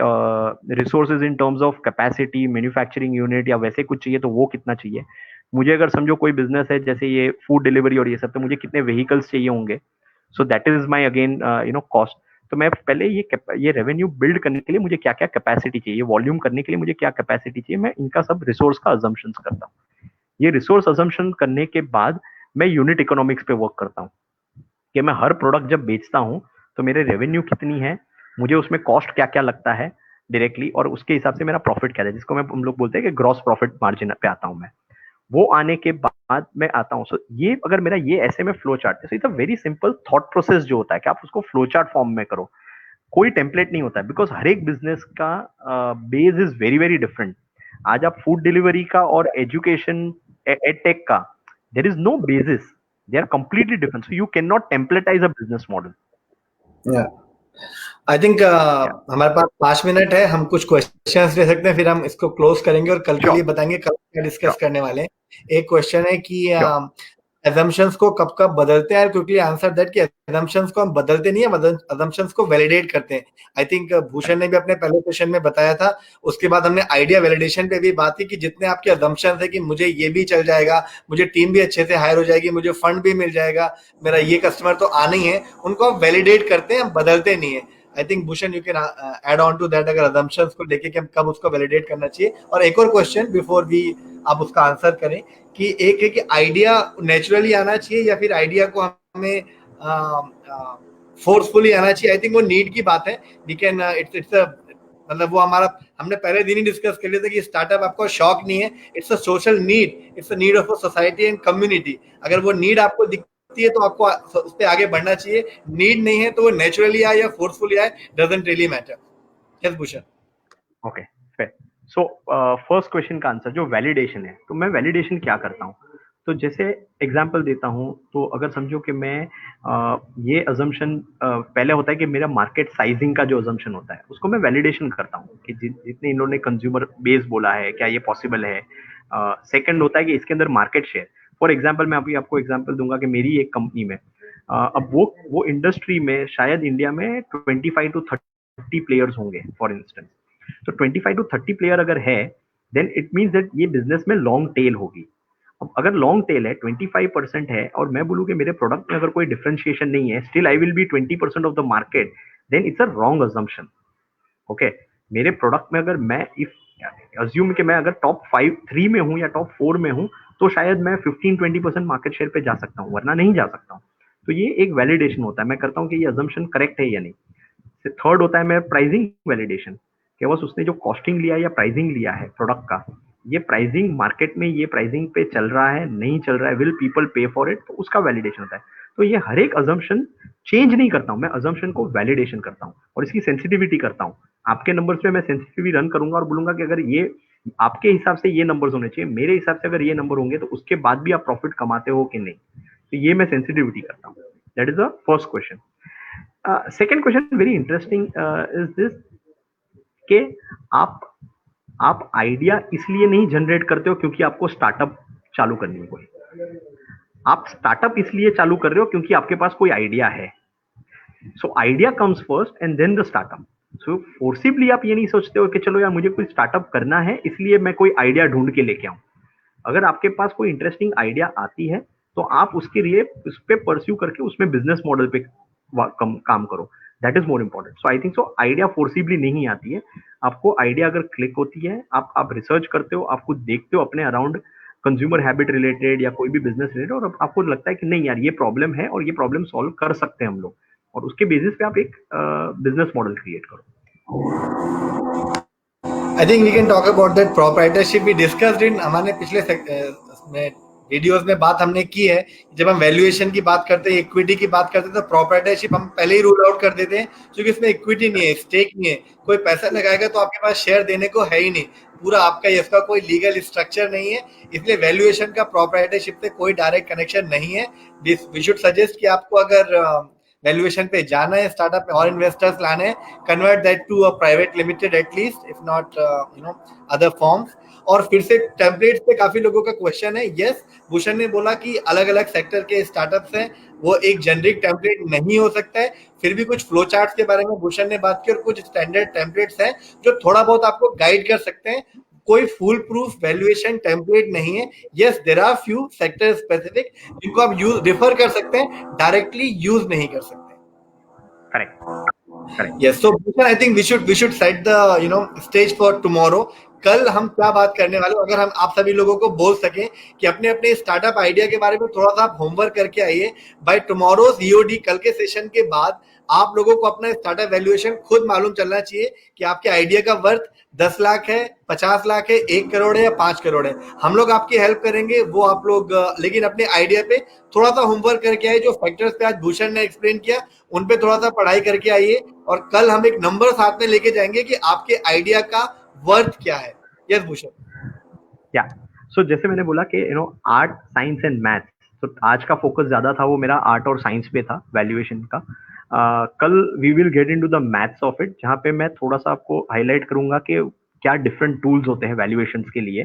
resources in terms of capacity, manufacturing unit या वैसे कुछ चाहिए तो वो कितना चाहिए मुझे। अगर समझो कोई बिजनेस है जैसे ये फूड डिलीवरी और ये सब, तो मुझे कितने व्हीकल्स चाहिए होंगे। So that is my again cost. तो मैं पहले ये रेवेन्यू बिल्ड करने के लिए मुझे क्या क्या कैपेसिटी चाहिए, वॉल्यूम करने के लिए मुझे क्या कैपेसिटी चाहिए, मैं इनका सब रिसोर्स का अजम्पशन करता हूँ। ये रिसोर्स अजम्पशन करने के बाद मैं यूनिट इकोनॉमिक्स पे वर्क करता हूँ कि मैं हर प्रोडक्ट जब बेचता हूँ तो मेरे रेवेन्यू कितनी है, मुझे उसमें कॉस्ट क्या क्या लगता है डायरेक्टली, और उसके हिसाब से मेरा प्रॉफिट क्या है, जिसको हम लोग बोलते हैं कि ग्रॉस प्रॉफिट मार्जिन पे आता हूँ मैं। वो आने के बाद मैं आता हूँ। सो ये अगर मेरा ये ऐसे में फ्लो चार्ट है, तो वेरी सिंपल थॉट प्रोसेस जो होता है कि आप उसको फ्लो चार्ट फॉर्म में करो। कोई टेम्पलेट नहीं होता है, बिकॉज हर एक बिजनेस का base is very very different. आज आप फूड डिलीवरी का और एजुकेशन एडटेक का, there is no basis, they are completely different, so you can not templatize a business model. I think हमारे पास 5 मिनट है, हम कुछ क्वेश्चंस ले सकते हैं, फिर हम इसको क्लोज करेंगे और कल के लिए बताएंगे कल क्या डिस्कस करने वाले हैं। एक क्वेश्चन है कि assumptions को कब कब बदलते हैं, क्योंकि आंसर दैट कि assumptions को हम बदलते नहीं है, assumptions को वैलिडेट करते हैं। आई थिंक भूषण ने भी अपने पहले क्वेश्चन में बताया था। उसके बाद हमने आइडिया वैलिडेशन पे भी बात की कि जितने आपके assumptions है कि मुझे ये भी चल जाएगा, मुझे टीम भी अच्छे से हायर हो जाएगी, मुझे फंड भी मिल जाएगा, मेरा ये कस्टमर तो आना ही है, उनको हम वैलिडेट करते हैं, हम बदलते नहीं है। I think Bhushan you can add on to that, अगर assumptions को लेके कि हम कब उसको वैलिडेट करना चाहिए। और एक और क्वेश्चन बिफोर वी आप उसका आंसर करें कि एक है कि आइडिया नेचुरली आना चाहिए या फिर आइडिया को हमें फोर्सफुली आना चाहिए। आई थिंक वो नीड की बात है। वी कैन इट्स मतलब वो हमारा, हमने पहले दिन ही डिस्कस कर लिया था कि स्टार्टअप आपको शौक नहीं है, it's a social need, it's a need of a society and community. अगर वो नीड आपको दिखती है तो आपको उस पर आगे बढ़ना चाहिए। नीड नहीं है तो वो नेचुरली आए या फोर्सफुली आए, doesn't really matter. Yes Bhushan. Okay, fair. So first question का आंसर जो वैलिडेशन है, तो मैं वैलिडेशन क्या करता हूँ? तो जैसे एग्जांपल देता हूँ, तो अगर समझो कि मैं ये अजम्पशन पहले होता है कि मेरा मार्केट साइजिंग का जो अजम्पशन होता है उसको मैं वैलिडेशन करता हूँ कि जितने इन्होंने कंज्यूमर बेस बोला है क्या ये पॉसिबल है। सेकंड होता है कि इसके अंदर मार्केट शेयर। फॉर एग्जाम्पल मैं अभी आपको एग्जाम्पल दूंगा कि मेरी एक कंपनी में अब वो इंडस्ट्री में शायद इंडिया में 25 to 30 प्लेयर्स होंगे फॉर इंस्टेंस। तो 25 to 30 प्लेयर अगर है, देन इट मीन्स दैट ये बिजनेस में लॉन्ग टेल होगी। अब अगर लॉन्ग टेल है, 25% है, और मैं बोलूँ कि मेरे प्रोडक्ट में अगर कोई डिफरेंशिएशन नहीं है, still I will be 20% of the market, then it's a wrong assumption. Okay, मेरे प्रोडक्ट में अगर मैं इफ अज्यूम कि मैं अगर टॉप 5 3 में हूँ या टॉप 4 में हूँ, तो शायद मैं 15-20% मार्केट शेयर पे जा सकता हूँ, वरना नहीं जा सकता हूँ। तो ये एक वैलिडेशन होता है, मैं करता हूँ कि ये अजम्पशन करेक्ट है या नहीं। थर्ड होता है मैं प्राइसिंग वैलिडेशन, कि बस उसने जो कॉस्टिंग लिया या प्राइसिंग लिया है प्रोडक्ट का, ये प्राइसिंग मार्केट में ये प्राइसिंग पे चल रहा है नहीं चल रहा है, will people pay for it, तो उसका वैलिडेशन होता है। तो ये हर एक अजम्पशन चेंज नहीं करता हूँ मैं, अजम्पशन को वैलिडेशन करता हूँ और इसकी सेंसिटिविटी करता हूँ। आपके नंबर्स पे मैं सेंसिटिविटी रन करूंगा और बोलूंगा कि अगर ये आपके हिसाब से ये नंबर्स होने चाहिए, मेरे हिसाब से अगर ये नंबर होंगे, तो उसके बाद भी आप प्रॉफिट कमाते हो कि नहीं। तो ये मैं सेंसिटिविटी करता हूँ। That is the first question. Second question very interesting is this, कि आप आइडिया इसलिए नहीं जनरेट करते हो क्योंकि आपको स्टार्टअप चालू करनी है कोई, आप स्टार्टअप इसलिए चालू कर रहे हो क्योंकि आपके पास कोई आइडिया है। So idea comes first and then the startup. So forcibly आप ये नहीं सोचते हो कि चलो यार मुझे कोई स्टार्टअप करना है इसलिए मैं कोई आइडिया ढूंढ के लेके आऊं। अगर आपके पास कोई इंटरेस्टिंग आइडिया आती है, तो आप उसके लिए उस पर परस्यू करके उसमें बिजनेस मॉडल पे काम करो। That is more important. So I think so idea forcibly नहीं आती है। आपको आइडिया अगर क्लिक होती है, आप रिसर्च करते हो, आप कुछ देखते हो अपने अराउंड कंज्यूमर हैबिट रिलेटेड या कोई भी बिजनेस रिलेटेड, और आपको लगता है कि नहीं यार ये प्रॉब्लम है और ये प्रॉब्लम सॉल्व कर सकते हैं हम लोग, और उसके बेसिस पे आप एक बिजनेस मॉडल क्रिएट करो। I think we can talk about that proprietorship we discussed in हमारे पिछले वीडियोस में बात हमने की है। जब हम वैल्यूएशन की बात करते हैं, इक्विटी की बात करते हैं, तो प्रॉपर्टाइशिप हम पहले ही रूल आउट कर देते हैं, क्योंकि इसमें इक्विटी नहीं है, स्टेक नहीं है, कोई पैसा लगाएगा तो आपके पास शेयर देने को है ही नहीं, पूरा आपका इसका कोई लीगल स्ट्रक्चर नहीं है। इसलिए वैल्यूएशन का प्रॉपर्टाइशिप से कोई डायरेक्ट कनेक्शन नहीं है। वी शुड सजेस्ट कि आपको अगर वैल्यूएशन पे जाना है, स्टार्टअप में और इन्वेस्टर्स लाने हैं, convert that to a private limited at least, if not other forms. और फिर से टेम्पलेट्स पे काफी लोगों का क्वेश्चन है। यस, भूषण ने बोला कि अलग अलग सेक्टर के स्टार्टअप्स हैं, वो एक जेनरिक टेम्पलेट नहीं हो सकता है। फिर भी कुछ फ्लो चार्ट्स के बारे में भूषण ने बात की, और कुछ स्टैंडर्ड टेम्पलेट्स हैं जो थोड़ा बहुत आपको गाइड कर सकते हैं। कोई फुल प्रूफ वैल्यूएशन टेम्पलेट नहीं है। Yes, there are few sector specific जिनको आप यूज रिफर कर सकते हैं, डायरेक्टली यूज नहीं कर सकते। Correct. Yes, so Bhushan, I think we should set the stage for tomorrow. कल हम क्या बात करने वाले, अगर हम आप सभी लोगों को बोल सकें कि अपने अपने स्टार्टअप आइडिया के बारे में थोड़ा सा आप होमवर्क करके आइए। बाय टुमारो EOD, कल के सेशन के बाद आप लोगों को अपना स्टार्टअप वैल्यूएशन खुद मालूम चलना चाहिए कि आपके आइडिया का वर्थ 10 लाख है, 50 लाख है, 1 करोड़ है या 5 करोड़ है। हम लोग आपकी हेल्प करेंगे, वो आप लोग लेकिन अपने आइडिया पे थोड़ा सा होमवर्क करके आइए। जो फैक्टर्स पे आज भूषण ने एक्सप्लेन किया, उन पे थोड़ा सा पढ़ाई करके आइए, और कल हम एक नंबर साथ में लेके जाएंगे कि आपके आइडिया का वर्थ क्या है। यस भूषण। या सो जैसे मैंने बोला कि आर्ट, साइंस एंड मैथ्स, तो आज का फोकस ज्यादा था वो मेरा आर्ट और साइंस पे था वैल्यूएशन का। कल we will get into the maths of it, जहाँ पे मैं थोड़ा सा आपको हाईलाइट करूंगा कि क्या डिफरेंट टूल्स होते हैं वैल्यूएशन के लिए,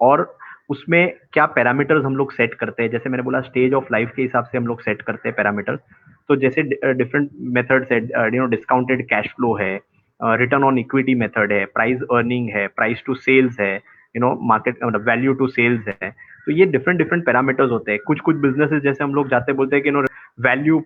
और उसमें क्या पैरामीटर्स हम लोग सेट करते हैं। जैसे मैंने बोला स्टेज ऑफ लाइफ के हिसाब से हम लोग सेट करते हैं पैरामीटर्स। तो जैसे डिफरेंट मेथड्स है, डिस्काउंटेड कैश फ्लो है, रिटर्न ऑन इक्विटी मेथड है, प्राइस अर्निंग है, प्राइस टू सेल्स है, मार्केट वैल्यू टू सेल्स है। तो ये डिफरेंट डिफरेंट पैरामीटर्स होते हैं। कुछ कुछ बिजनेसेस जैसे हम लोग जाते बोलते हैं कि वैल्यू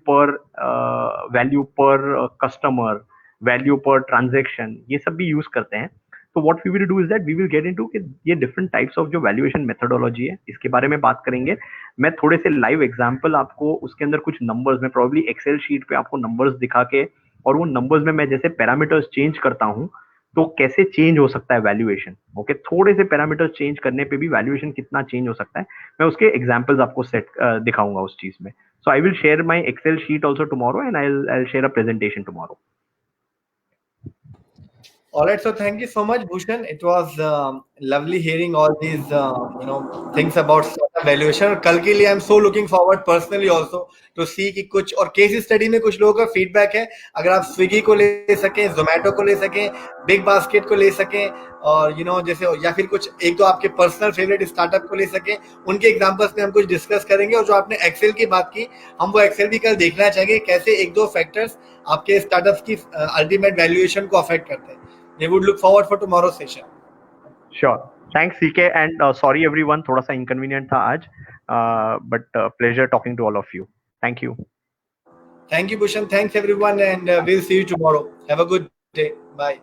पर कस्टमर, वैल्यू पर ट्रांजेक्शन, ये सब भी यूज करते हैं। तो what we will do is that we will get into कि ये डिफरेंट टाइप्स ऑफ जो वैल्यूएशन मेथोडोलॉजी है, इसके बारे में बात करेंगे। मैं थोड़े से लाइव एग्जांपल आपको उसके अंदर कुछ नंबर्स में प्रॉब्ली एक्सेल शीट पे आपको नंबर्स दिखा के, और वो नंबर्स में मैं जैसे पैरामीटर्स चेंज करता हूँ तो कैसे चेंज हो सकता है वैल्यूएशन। ओके, थोड़े से पैरामीटर्स चेंज करने पे भी वैल्यूएशन कितना चेंज हो सकता है, मैं उसके एग्जांपल्स आपको सेट दिखाऊंगा उस चीज में। So I will share my Excel sheet also tomorrow, and I will share a presentation tomorrow. All right, so thank you so much, Bhushan. It was lovely hearing all these, things about startup valuation. और कल के लिए I'm so looking forward personally also to see कि कुछ और case study में कुछ लोगों का फीडबैक है. अगर आप स्विगी को ले सकें, जोमेटो को ले सकें, बिग बास्केट को ले सकें, और जैसे या फिर कुछ एक दो आपके पर्सनल फेवरेट स्टार्टअप को ले सकें, उनके एग्जांपल्स में हम कुछ डिस्कस करेंगे. और जो आपने एक्सेल की बात की, हम वो एक्सेल भी कल देखना चाहेंगे कैसे एक दो फैक्टर्स आपके स्टार्टअप्स की अल्टीमेट वैल्यूएशन को अफेक्ट करते हैं. We would look forward for tomorrow's session. Sure. Thanks, CK, and sorry everyone, थोड़ा सा inconvenient था आज, but pleasure talking to all of you. Thank you. Thank you, Bhushan. Thanks everyone, and we'll see you tomorrow. Have a good day. Bye.